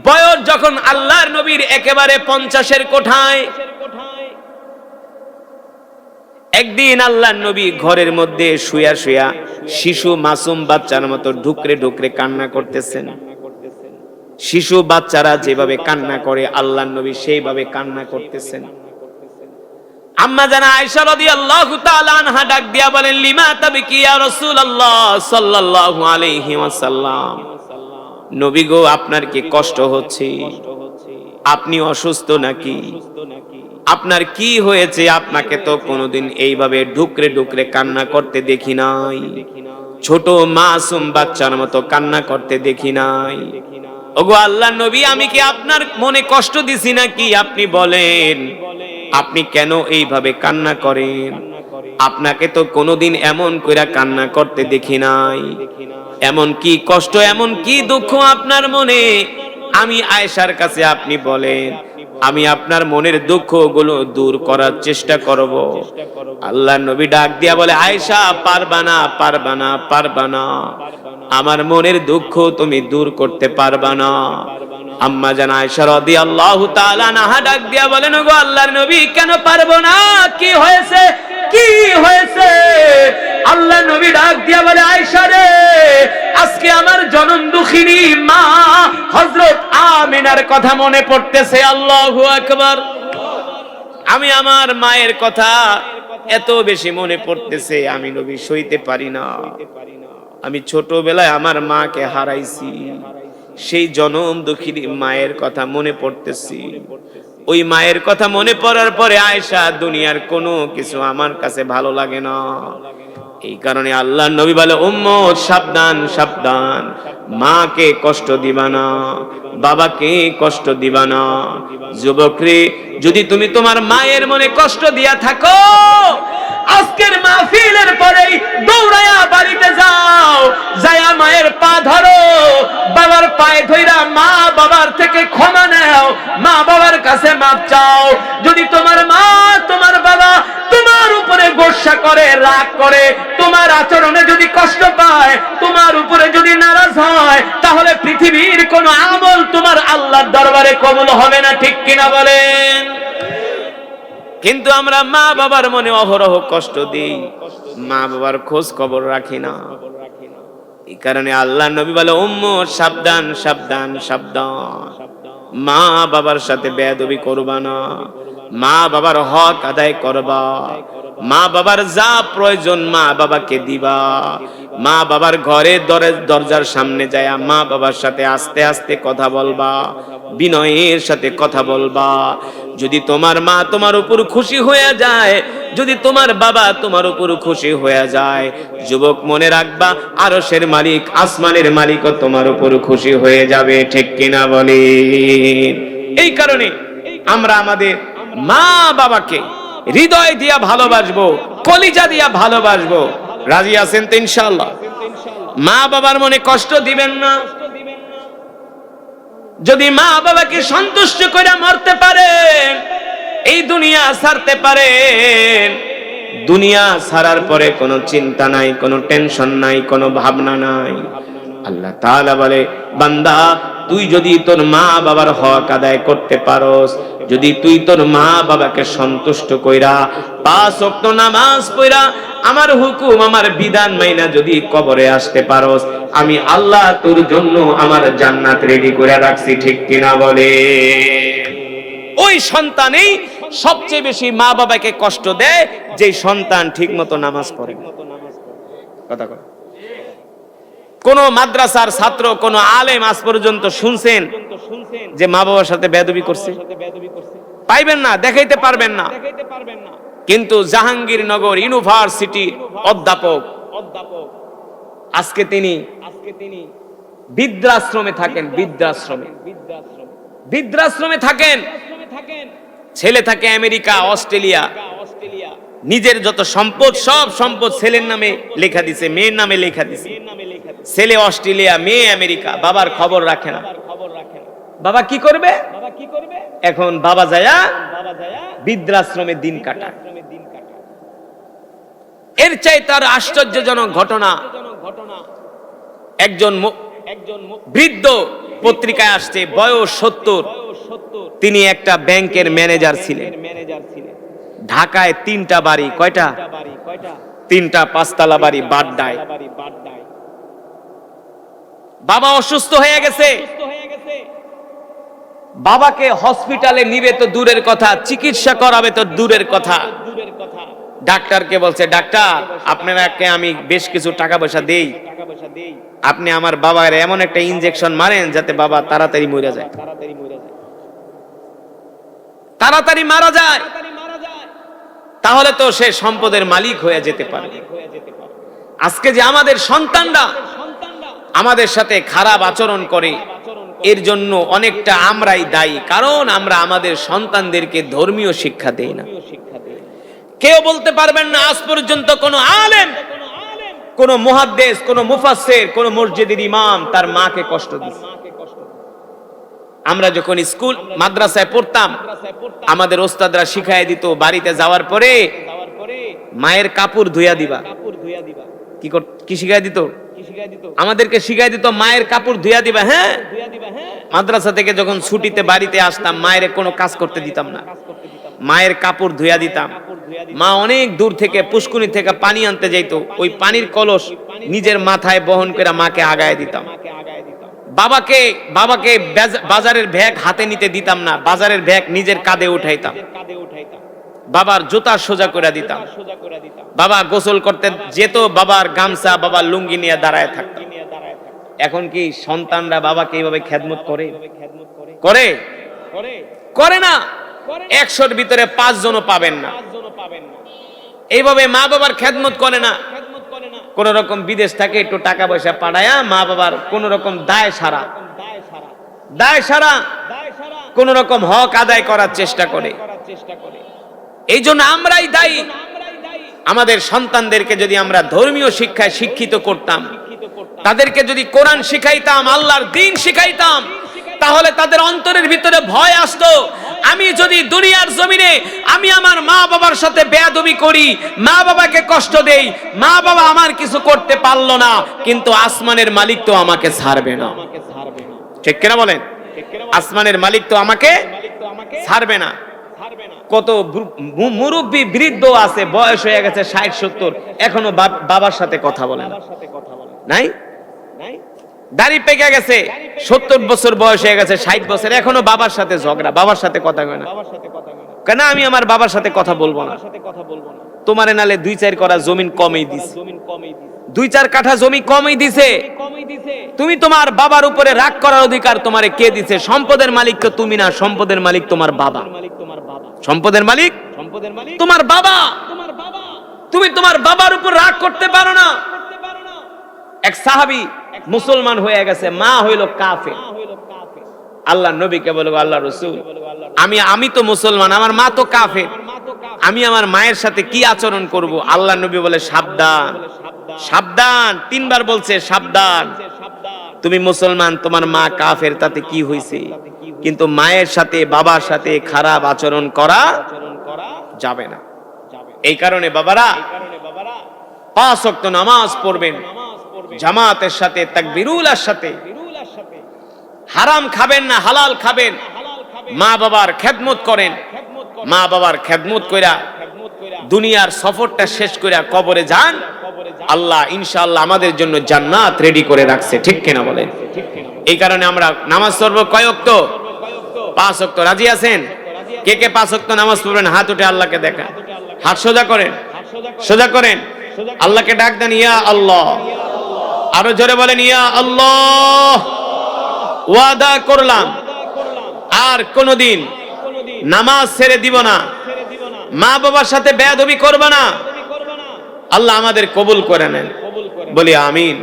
বয়স যখন আল্লাহর নবীর একেবারে 50-এর কোঠায়, একদিন আল্লাহর নবী ঘরের মধ্যে শুয়া শুয়া শিশু মাসুম বাচ্চার মতো ঢুকরে ঢুকরে কান্না করতেছেন। শিশু বাচ্চারা যেভাবে কান্না করে আল্লাহর নবী সেইভাবে কান্না করতেছেন। আম্মা জানা আয়েশা রাদিয়াল্লাহু তাআলা আনহা ডাক দিয়া বলেন, লিমা তাবকি ইয়া রাসূলুল্লাহ সাল্লাল্লাহু আলাইহি ওয়াসাল্লাম, নবী গো, আপনার কি কষ্ট হচ্ছে? আপনি অসুস্থ নাকি? আপনার কি হয়েছে? আপনাকে তো কোনোদিন এইভাবে ঢুকরে ঢুকরে কান্না করতে দেখি নাই, ছোট মাসুম বাচ্চার মতো কান্না করতে দেখি নাই। ওগো আল্লাহর নবী, আমি কি আপনার মনে কষ্ট দিছি নাকি? আপনি বলেন, আপনি কেন এইভাবে কান্না করেন? আপনাকে তো কোনোদিন এমন কইরা কান্না করতে দেখি নাই। এমন কি কষ্ট, এমন কি দুঃখ আপনার মনে, আমি আয়েশার কাছে আপনি বলেন, আমি আপনার মনের দুঃখগুলো দূর করার চেষ্টা করব। আল্লাহ নবী ডাক দিয়া বলে, আয়েশা পারবা না, পারবা না, পারবা না, আমার মনের দুঃখ তুমি দূর করতে পারবা না। আম্মা জান আয়েশা রাদিয়াল্লাহু তাআলা আনহা ডাক দিয়া বলেন, গো আল্লাহর নবী কেন পারবো না, কি হয়েছে, কি হয়েছে? আল্লাহ নবী ডাক দিয়া বলে, আয়েশা রে, আজকে আমার জনম দুঃখিনী মা হযরত আমিনার কথা মনে পড়তেছে। আল্লাহু আকবার। আমি আমার মায়ের কথা এত বেশি মনে পড়তেছে, আমি নবী সইতে পারি না। আমি ছোটবেলায় আমার মাকে হারাইছি, সেই জনম দুঃখিনী মায়ের কথা মনে পড়তেছি। ওই মায়ের কথা মনে পড়ার পরে আয়েশা, দুনিয়ার কোনো কিছু আমার কাছে ভালো লাগে না। এই কারণে আল্লাহ নবী বলে, উম্মত সাবধান, সাবধান, মাকে কষ্ট দিবা না, বাবাকে কষ্ট দিবা না। যুবকরে, যদি তুমি তোমার মায়ের মনে কষ্ট দিয়া থাকো, আজকের মাহফিলের পরেই দৌড়ায়া বাড়িতে যাও, যায়া মায়ের পা ধরো, বাবার পায়ে ধইরা মা বাবার থেকে ক্ষমা নাও, মা বাবার কাছে মাপ চাও। যদি তোমার মা, তোমার বাবা তোমার উপরে গোসা করে, রাগ করে, তোমার আচরণে যদি কষ্ট পায়, তোমার উপরে যদি নারাজ হয়, তাহলে পৃথিবীর কোন আমল তোমার আল্লাহর দরবারে কবুল হবে না। ঠিক কিনা বলেন? কিন্তু আমরা মা বাবার মনে অহরহ কষ্ট দিই, মা বাবার খোঁজ খবর রাখি না। এই কারণে আল্লাহ নবী বলে, উম্মত সাবধান, সাবধান, সাবধান, মা বাবার সাথে বেয়াদবি করবা না, মা বাবার হক আদায় করবা, মা বাবার যা প্রয়োজন মা বাবাকে দিবা, মা বাবার ঘরে দরজার সামনে যায় মা বাবার সাথে আস্তে আস্তে কথা বলবা, বিনয়ের সাথে কথা বলবা। যদি তোমার মা তোমার উপর খুশি হয়ে যায়, যদি তোমার বাবা তোমার উপর খুশি হয়ে যায়, যুবক মনে রাখবা, আরশের মালিক, আসমানের মালিকও তোমার উপর খুশি হয়ে যাবে। ঠিক কিনা বলেন? এই কারণে আমরা আমাদের মা বাবাকে হৃদয় দিয়া ভালোবাসবো, কলিজা দিয়া ভালোবাসবো। রাজি আছেন তো ইনশাআল্লাহ? মা বাবার মনে কষ্ট দিবেন না। যদি মা বাবাকে সন্তুষ্ট করে মরতে পারেন, এই দুনিয়া ছাড়তে পারেন, দুনিয়া ছাড়ার পরে কোনো চিন্তা নাই, কোনো টেনশন নাই, কোনো ভাবনা নাই। আল্লাহ তাআলা বলে, বান্দা তুই যদি তোর মা বাবার হক আদায় করতে পারোস, যদি তুই তোর মা বাবাকে সন্তুষ্ট কইরা 5 ওয়াক্ত নামাজ পড়া, আমার হুকুম, আমার বিধান মাইনা যদি কবরে আসতে পারোস, আমি আল্লাহ তোর জন্য আমার জান্নাত রেডি করে রাখছি। ঠিক কিনা বলে? ওই সন্তানই সবচেয়ে বেশি মা বাবাকে কষ্ট দেয়, যে সন্তান ঠিকমতো নামাজ পড়ে। কথা কয়? কোন মাদ্রাসার ছাত্র, কোন আলেম আজ পর্যন্ত শুনছেন যে মা বাবার সাথে বেয়াদবি করছে? পাইবেন না, দেখাইতে পারবেন না। কিন্তু জাহাঙ্গীরনগর ইউনিভার্সিটি অধ্যাপক, আজকে তিনি বৃদ্ধাশ্রমে থাকেন, বৃদ্ধাশ্রমে থাকেন। ছেলে থাকে আমেরিকা, অস্ট্রেলিয়া। নিজের যত সম্পদ, সব সম্পদ ছেলের নামে লেখা দিছে, মেয়ের নামে লেখা দিছে। ছেলে অস্ট্রেলিয়া, মেয়ে আমেরিকা, বাবার খবর রাখে না। বাবা কি করবে? এখন বাবা যায়া বৃদ্ধাশ্রমে দিন কাটায়। এর চাই তার আশ্চর্যজনক ঘটনা, একজন বৃদ্ধ পত্রিকায় আসছে, বয়স 70, তিনি একটা ব্যাংকের ম্যানেজার ছিলেন। ঢাকায় 3টা বাড়ি, কয়টা? 3টা 5তলা বাড়ি বাড্ডায়। বাবা অসুস্থ হয়ে গেছে, বাবাকে হসপিটালে নিবে তো দূরের কথা, চিকিৎসা করাবে তো দূরের কথা। ডাক্তারকে বলছে, ডাক্তার আপনাকে আমি বেশ কিছু টাকা পয়সা দেই, আপনি আমার বাবার এমন একটা ইনজেকশন মারেন যাতে বাবা তাড়াতাড়ি মরে যায়, তাড়াতাড়ি মারা যায়, তাহলে তো সে সম্পদের মালিক হয়ে যেতে পারে। আজকে যে আমাদের সন্তানরা আমাদের সাথে খারাপ আচরণ করে, এর জন্য অনেকটা আমরাই দায়ী, কারণ আমরা আমাদের সন্তানদেরকে ধর্মীয় শিক্ষা দেই না। কেউ বলতে পারবেন না আজ পর্যন্ত কোন আলেম কোন মুহাদ্দিস, কোন মুফাসসির, কোন মসজিদের ইমাম তার মাকে কষ্ট দিছে। আমরা যখন স্কুল মাদ্রাসায় পড়তাম, আমাদের ওস্তাদরা শিখাই দিত বাড়িতে যাওয়ার পরে মায়ের কাপড় ধুইয়া দিবা। কি শিখাই দিত? আমাদেরকে শিখাই দিত মায়ের কাপড় ধুইয়া দিবা। হ্যাঁ, মাদ্রাসা থেকে যখন ছুটিতে বাড়িতে আসতাম, মায়ের কোনো কাজ করতে দিতাম না, মায়ের কাপড় ধুইয়া দিতাম। মা অনেক দূর থেকে পুষ্কুনি থেকে পানি আনতে যাইতো, ওই পানির কলস নিজের মাথায় বহন করে মাকে আগায় দিতাম। বাবাকে বাজারের ব্যাগ হাতে নিতে দিতাম না, বাজারের ব্যাগ নিজের কাঁধে উঠাইতাম। বাবার জুতা সোজা করে দিতাম। বাবা গোসল করতে যেত, বাবার গামছা, বাবার লুঙ্গি নিয়ে দাঁড়ায় থাকতাম। এখন কি সন্তানরা বাবাকে এইভাবে খেদমত করে? করে না। 100-র ভিতরে 5 জনও পাবেন না এইভাবে মা বাবার খেদমত করে না। কোন রকম বিদেশ থেকে একটু টাকা পয়সা পাঠায়া মা বাবার কোন রকম দায় সারা কোন রকম হক আদায় করার চেষ্টা করে। এই জন্য আমরাই দায়ী। আমাদের সন্তানদেরকে যদি আমরা ধর্মীয় শিক্ষায় শিক্ষিত করতাম, তাদেরকে যদি কোরআন শিখাইতাম, আল্লাহর দ্বীন শিখাইতাম, তাহলে তাদের অন্তরের ভিতরে ভয় আসতো। আমি যদি দুনিয়ার জমিনে আমি আমার মা বাবার সাথে বেয়াদবি করি, মা বাবাকে কষ্ট দেই, মা বাবা আমার কিছু করতে পারলো না, কিন্তু আসমানের মালিক তো আমাকে ছাড়বে না। ঠিক কিনা বলেন? আসমানের মালিক তো আমাকে ছাড়বে না। কত মুরব্বী বৃদ্ধ আছে, বয়স হয়ে গেছে 60-70, এখনো বাবার সাথে কথা বলে না। নাই? দাড়ি পেকে গেছে, 70 বছর বয়স হয়ে গেছে, 60 বছর, এখনো বাবার সাথে ঝগড়া, বাবার সাথে কথা কয় না। কেন? আমি আমার বাবার সাথে কথা বলবো না। তোমারে নালে 2-4 করা জমিন কমই দিছে, 2-4 কাঠা জমি কমই দিছে। তুমি তোমার বাবার উপরে রাগ করার অধিকার তোমারে কে দিছে? সম্পদের মালিক তো তুমি না, সম্পদের মালিক তোমার বাবা। সম্পদের মালিক তোমার বাবা। তুমি তোমার বাবার উপর রাগ করতে পারো না। এক সাহাবী মুসলমান হয়ে গেছে, মা হইল কাফের। আল্লাহ নবীকে বলবো, আল্লাহ রাসূল, আমি তো মুসলমান, আমার মা তো কাফের, আমি আমার মায়ের সাথে কি আচরণ করব? আল্লাহ নবী বলে, সাবধান, সাবধান। 3 বার বলছে সাবধান। তুমি মুসলমান, তোমার মা কাফের, তাতে কি হইছে? কিন্তু মায়ের সাথে বাবার সাথে খারাপ আচরণ করা যাবে না। এই কারণে বাবারা 5 ওয়াক্ত নামাজ পড়বেন জামাতের সাথে, তাকবীরুল্লাহর সাথে। হারাম খাবেন না, হালাল খাবেন। মা বাবার খেদমত করেন। মা বাবার খেদমত কইরা দুনিয়ার সফরটা শেষ কইরা কবরে যান। আল্লাহ ইনশাআল্লাহ আমাদের জন্য জান্নাত রেডি করে রাখছে। ঠিক কিনা বলেন? এই কারণে আমরা নামাজ পড়ব কয় ওয়াক্ত? 5 ওয়াক্ত। রাজি আছেন? কে কে 5 ওয়াক্ত নামাজ পড়বেন? হাত উঠে আল্লাহকে দেখা, হাত সোজা করেন, সোজা করেন, আল্লাহকে ডাক দেন, ইয়া আল্লাহ। আরো জোরে বলেন, ইয়া আল্লাহ। ওয়াদা করলাম আর কোনদিন নামাজ ছেড়ে দিব না, মা বাবার সাথে বেয়াদবি করব না। আল্লাহ আমাদের কবুল করে নেন, বলি আমিন।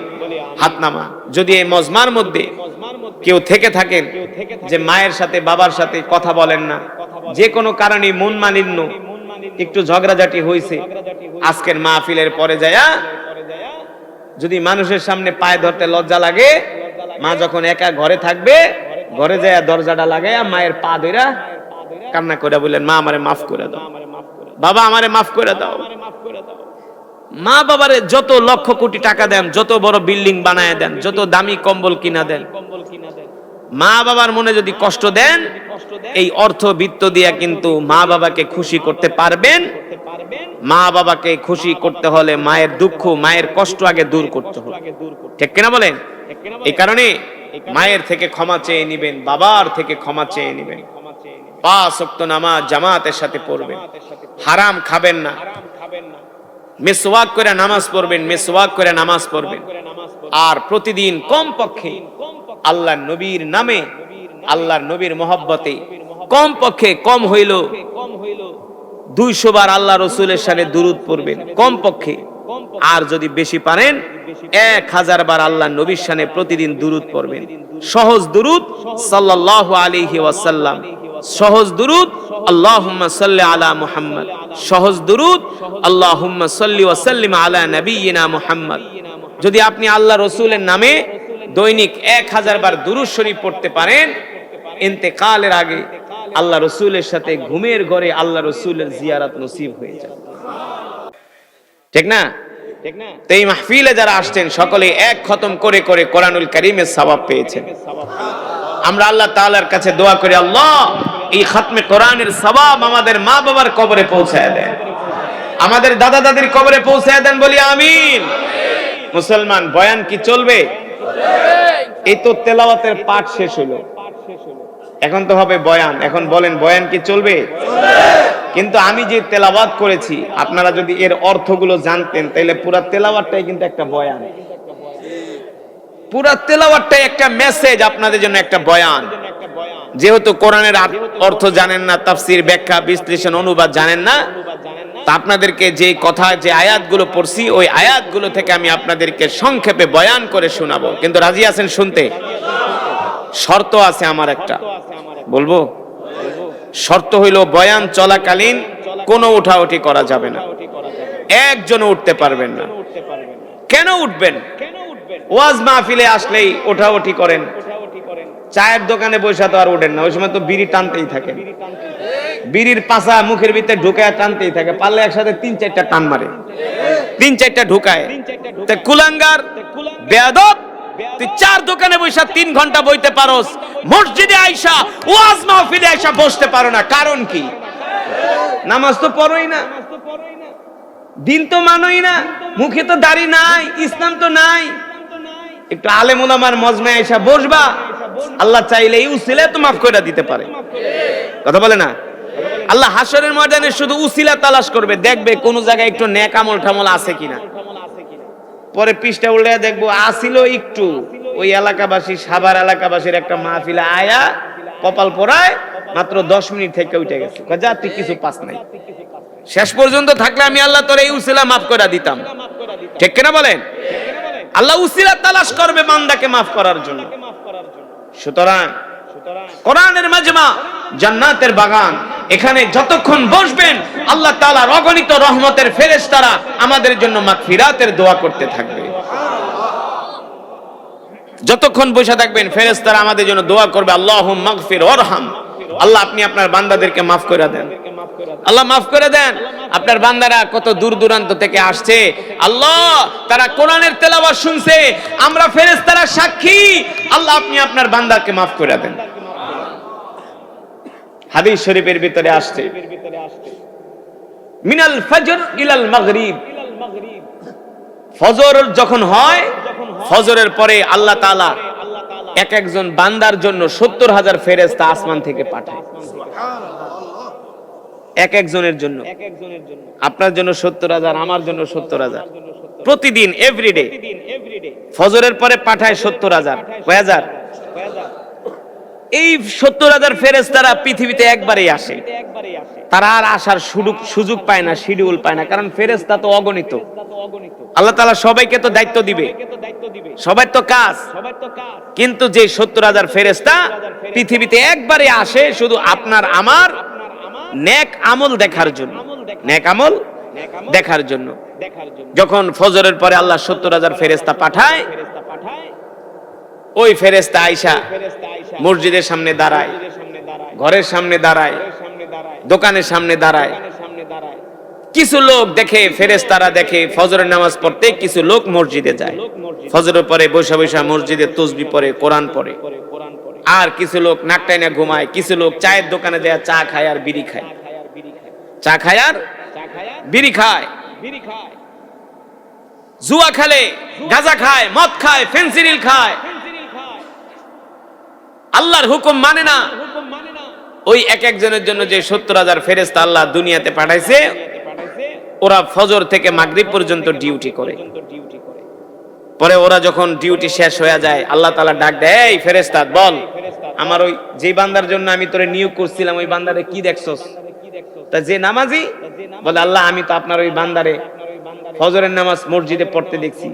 হাত নামা। যদি এই মজমার মধ্যে কেউ থেকে থাকেন যে মায়ের সাথে বাবার সাথে কথা বলেন না, যে কোনো কারণে মন মালিন্য, একটু ঝগড়াঝাটি হয়েছে, আজকের মাহফিলের পরে যায়া যদি মানুষের সামনে পায়ে ধরতে লজ্জা লাগে, মা যখন একা ঘরে থাকবে, ঘরে যায় দরজাটা লাগাইয়া মায়ের পা ধইরা কান্না করে বললেন, মা আমারে মাফ করে দাও, বাবা আমারে মাফ করে দাও। মা বাবারে যত লক্ষ কোটি টাকা দেন, যত বড় বিল্ডিং বানায় দেন, যত দামি কম্বল কিনা দেন, মা বাবার মনে যদি কষ্ট দেন, এই অর্থ বিত্ত দিয়া কিন্তু মা বাবাকে খুশি করতে পারবেন? মা বাবাকে খুশি করতে হলে মায়ের দুঃখ, মায়ের কষ্ট আগে দূর করতে হবে। ঠিক কিনা বলেন? এই কারণে মায়ের থেকে ক্ষমা চেয়ে নিবেন, বাবার থেকে ক্ষমা চেয়ে নিবেন। 5 ওয়াক্ত নামাজ জামাতের সাথে পড়বেন, হারাম খাবেন না, মিসওয়াক করে নামাজ পড়বেন, মিসওয়াক করে নামাজ পড়বেন। আর প্রতিদিন কমপক্ষে আল্লাহর নবীর নামে, আল্লাহর নবীর মহব্বতে কমপক্ষে কম হইল 200 বার আল্লাহ রাসূলের শানে দুরূদ পড়বেন কমপক্ষে। আর যদি বেশি পারেন 1000 বার আল্লাহর নবীর শানে প্রতিদিন দুরূদ পড়বেন। সহজ দুরূদ, সাল্লাল্লাহু আলাইহি ওয়াসাল্লাম, সহজ দুরূদ আল্লাহুম্মা সাল্লি আলা মুহাম্মদ, সহজ দুরূদ আল্লাহুম্মা সাল্লি ওয়া সাল্লিম আলা নাবিয়িনা মুহাম্মদ। যদি আপনি আল্লাহ রাসূলের নামে দৈনিক 1000 বার দুরূদ শরীফ পড়তে পারেন, ইন্তেকালের আগে আল্লাহ রাসূলের সাথে ঘুমের ঘরে আল্লাহ রাসূলের জিয়ারত নসিব হয়ে যায়। ঠিক না? তো এই মাহফিলে যারা আসছেন সকলে এক খতম করে করে কোরআনুল কারীমের সওয়াব পেয়েছেন। আমরা আল্লাহ তাআলার কাছে দোয়া করি, আল্লাহ এই খতমে কোরআনের সওয়াব আমাদের মা বাবার কবরে পৌঁছায় দেন, আমাদের দাদা দাদির কবরে পৌঁছায় দেন, বলি আমিন। মুসলমান, বয়ান কি চলবে? এই তো তেলাওয়াতের পাঠ শেষ হলো, এখন তো হবে বয়ান। এখন বলেন, বয়ান কি চলবে? কিন্তু আমি যে তেলাওয়াত করেছি, আপনারা যদি এর অর্থগুলো জানতেন তাহলে পুরো তেলাওয়াতটাই কিন্তু একটা বয়ান, পুরো তেলাওয়াতটাই একটা মেসেজ আপনাদের জন্য, একটা বয়ান। যেহেতু কোরআনের অর্থ জানেন না, তাফসীর, ব্যাখ্যা, বিশ্লেষণ, অনুবাদ জানেন না, তা আপনাদেরকে যে কথা, যে আয়াতগুলো পড়ছি, ওই আয়াতগুলো থেকে আমি আপনাদেরকে সংক্ষেপে বয়ান করে শোনাবো। কিন্তু রাজি আছেন শুনতে? শর্ত আছে আমার একটা, বলবো? শর্ত হইল, বয়ান চলাকালীন কোনো উঠাউঠি করা যাবে না, একজনও উঠতে পারবেন না। কেন উঠবেন? ওয়াজ মাহফিলে আসলেই ওঠাউঠি করেন, চায়ের দোকানে বসে তো আর ওঠেন না, ওই সময় তো বিড়ি টানতেই থাকেন, বিড়ির পাশা মুখের ভিতরে ঢুকায় টানতেই থাকে, পারলে একসাথে 3-4টা টান মারে, 3-4টা ঢুকায়। তা কুলাঙ্গার, বেয়াদব, তুই 4 দোকানে বসে 3 ঘন্টা বইতে পারোস, মসজিদে আইসা ওয়াজ মাহফিলে আইসা বসতে পারো না, কারণ কি? নামাজ তো পড়োই না, দিন তো মানোই না, মুখে তো দাড়ি নাই, ইসলাম তো নাই। একটু আলেম ওলামার মজমায় আইসা বসবা, আল্লাহ চাইলে এই উসিলা তো মাফ করে দিতে পারে। কথা বলে না? আল্লাহ হাসরের ময়দানে শুধু উসিলা তালাশ করবে, দেখবে কোন জায়গায় একটু নেক আমল ঠামল আছে কিনা। পরে পৃষ্ঠা উল্টে দেখবো আসিল একটু, ওই এলাকাবাসী, সাভার এলাকাবাসীর একটা মাহফিলে আয়া কপাল পরায় মাত্র 10 মিনিট থেকে উঠে গেছে, যা তুই কিছু পাস নাই। শেষ পর্যন্ত থাকলে আমি আল্লাহ তোর এই উসিলা মাফ করে দিতাম। ঠিক কিনা বলেন? আল্লাহ উসিলা তালাশ করবে বান্দাকে মাফ করার জন্য। সুতরাং কোরআনের মাজমা জান্নাতের বাগান, এখানে যতক্ষণ বসবেন আল্লাহ তাআলার অগণিত রহমতের ফেরেশতারা আমাদের জন্য মাগফিরাতের দোয়া করতে থাকবে। যতক্ষণ বসে থাকবেন ফেরেশতারা আমাদের জন্য দোয়া করবে, আল্লাহুম্মা মাগফির ওয়ারহাম, আল্লাহ আপনি আপনার বান্দাদেরকে মাফ করে দেন, আল্লাহ মাফ করে দেন। আপনার বান্দারা কত দূর দূরান্ত থেকে আসছে, আল্লাহ তারা কোরআনের তেলাওয়াত শুনছে, আমরা ফেরেশতারা সাক্ষী, আল্লাহ আপনি আপনার বান্দাকে মাফ করে দেন। হাদিস শরীফের ভিতরে আসছে, মিনাল ফজর ইলাল মাগরিব, ফজর যখন হয়, ফজরের পরে আল্লাহ তাআলা এক একজন বান্দার জন্য 70,000 ফেরেশতা আসমান থেকে পাঠায়। এক একজনের জন্য, আপনার জন্য 70,000, আমার জন্য 70,000, প্রতিদিন, এভরিডে। ফজরের পরে পাঠায় 70,000, কয় হাজার? এই 70,000 ফেরেশতারা পৃথিবীতে একবারই আসে, তারা আর আসার সুযোগ পায় না, শিডিউল পায় না, কারণ ফেরেশতা তো অগণিত। আল্লাহ তাআলা সবাইকে তো দায়িত্ব দিবে, সবার তো কাজ, কিন্তু যে 70,000 ফেরেশতা পৃথিবীতে একবারই আসে শুধু আপনার আমার নেক আমল দেখার জন্য, নেক আমল দেখার জন্য। যখন ফজরের পরে আল্লাহ 70,000 ফেরেশতা পাঠায়, ওই ফেরেশতা আয়েশা মসজিদের সামনে দাঁড়ায়, ঘরের সামনে দাঁড়ায়, দোকানের সামনে দাঁড়ায়। কিছু লোক দেখে, ফেরেশতারা দেখে ফজরের নামাজ পড়তে, কিছু লোক মসজিদে যায়, ফজরের পরে বৈশা বৈশা মসজিদে তাসবিহ পড়ে, কোরআন পড়ে। আর কিছু লোক নাক টাইনা ঘুমায়, কিছু লোক চায়ের দোকানে দেয়া চা খায় আর বিড়ি খায়, চা খায় আর বিড়ি খায়, জুয়া খেলে, গাঁজা খায়, মদ খায়, ফেন্সিডিল খায়, আল্লাহর হুকুম মানে না। ওই এক একজনের জন্য যে 70,000 ফেরেশতা আল্লাহ দুনিয়াতে পাঠাইছে, ওরা ফজর থেকে মাগরিব পর্যন্ত ডিউটি করে। পরে ওরা যখন ডিউটি শেষ হয়ে যায়, আল্লাহ তাআলা ডাক দেয়, এই ফেরেশতা বল, আমার ওই যে বান্দার জন্য আমি তোরে নিয়োগ করছিলাম, ওই বান্দারে কি দেখছস? তা যে নামাজি বলে, আল্লাহ আমি তো আপনার ওই বান্দারে ফজরের নামাজ মসজিদে পড়তে দেখছি।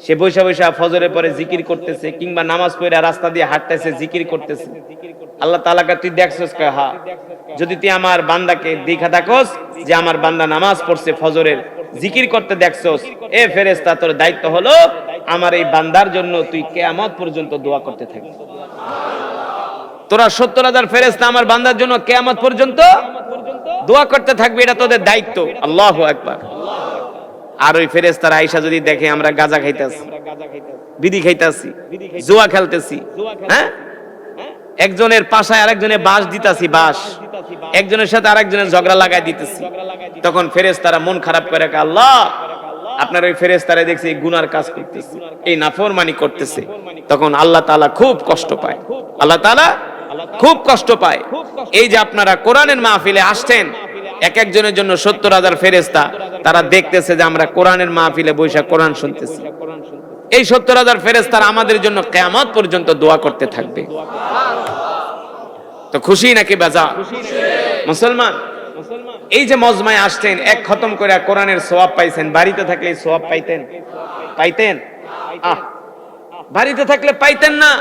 সে বৈশা বৈশা ফজরের পরে জিকির করতেছে, কিংবা নামাজ পড়ে রাস্তা দিয়ে হাঁটতেছে, জিকির করতেছে। আল্লাহ তাআলাকে তুই দেখছস? কয় হ্যাঁ। যদি তুই আমার বান্দাকে দেখা থাকস যে আমার বান্দা নামাজ পড়ছে, ফজরের জিকির করতে দেখছস, এ ফেরেশতা তোর দায়িত্ব হলো আমার এই বান্দার জন্য তুই কিয়ামত পর্যন্ত দোয়া করতে থাকবি। তোরা 70,000 ফেরেশতা আমার বান্দার জন্য কিয়ামত পর্যন্ত দোয়া করতে থাকবি, এটা তোদের দায়িত্ব। আল্লাহু আকবার। আর ওই ফেরেশতারা আয়েশা যদি দেখে আমরা গাঁজা খাইতাছি, বিড়ি খাইতাছি, জুয়া খেলতেছি, হ্যাঁ, একজনের পাশায় আরেকজনের বাঁশ দিতাছি, বাঁশ একজনের সাথে আরেকজনের ঝগড়া লাগাই দিতেছি, তখন ফেরেশতারা মন খারাপ করে, আল্লাহ আপনার ওই ফেরেশতারা দেখছি এই গুনার কাজ করতেছে, এই নাফরমানি করতেছে। তখন আল্লাহ তাআলা খুব কষ্ট পায়, আল্লাহ তাআলা খুব কষ্ট পায়। এই যে আপনারা কোরআনের মাহফিলে আসছেন, এক একজনের জন্য 70,000 ফেরেশতা, তারা দেখতেছে যে আমরা কোরআনের মাহফিলে বসে কোরআন শুনতেছি। এই 70,000 ফেরেশতারা আমাদের জন্য কিয়ামত পর্যন্ত দোয়া করতে থাকবে। তো খুশি নাকি বেজার? মুসলমান, এই যে মজমায় আসছেন, এক খতম করে কোরআনের সওয়াব পাইছেন, বাড়িতে থাকলে এই সওয়াব পাইতেন? পাইতেন? বাড়িতে থাকলে পাইতেন না।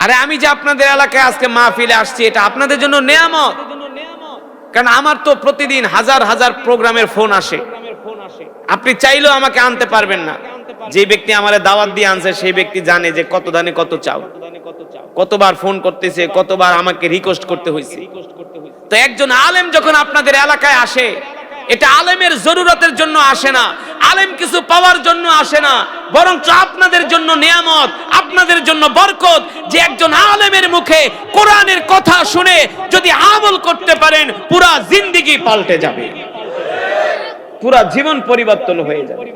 আরে আমি যে আপনাদের এলাকায় আজকে মাহফিলে আসছি, এটা আপনাদের জন্য নেয়ামত। কারণ আমার তো প্রতিদিন হাজার হাজার প্রোগ্রামের ফোন আসে, আপনি চাইলেও আমাকে আনতে পারবেন না। যে ব্যক্তি আমারে দাওয়াত দিয়ে আনছে সেই ব্যক্তি জানে যে কত দানে কত চাও, কতবার ফোন করতেছে, কতবার আমাকে রিকোয়েস্ট করতে হয়েছে। তো একজন আলেম যখন আপনাদের এলাকায় আসে, এটা আলেমের জরুরতের জন্য আসে না, আলেম কিছু পাওয়ার জন্য আসে না, বরং আপনাদের জন্য নিয়ামত, আপনাদের জন্য বরকত, যে একজন আলেমের মুখে কোরআনের কথা শুনে যদি আমল করতে পারেন, পুরা জিন্দেগি পাল্টে যাবে, পুরা জীবন পরিবর্তন হয়ে যাবে।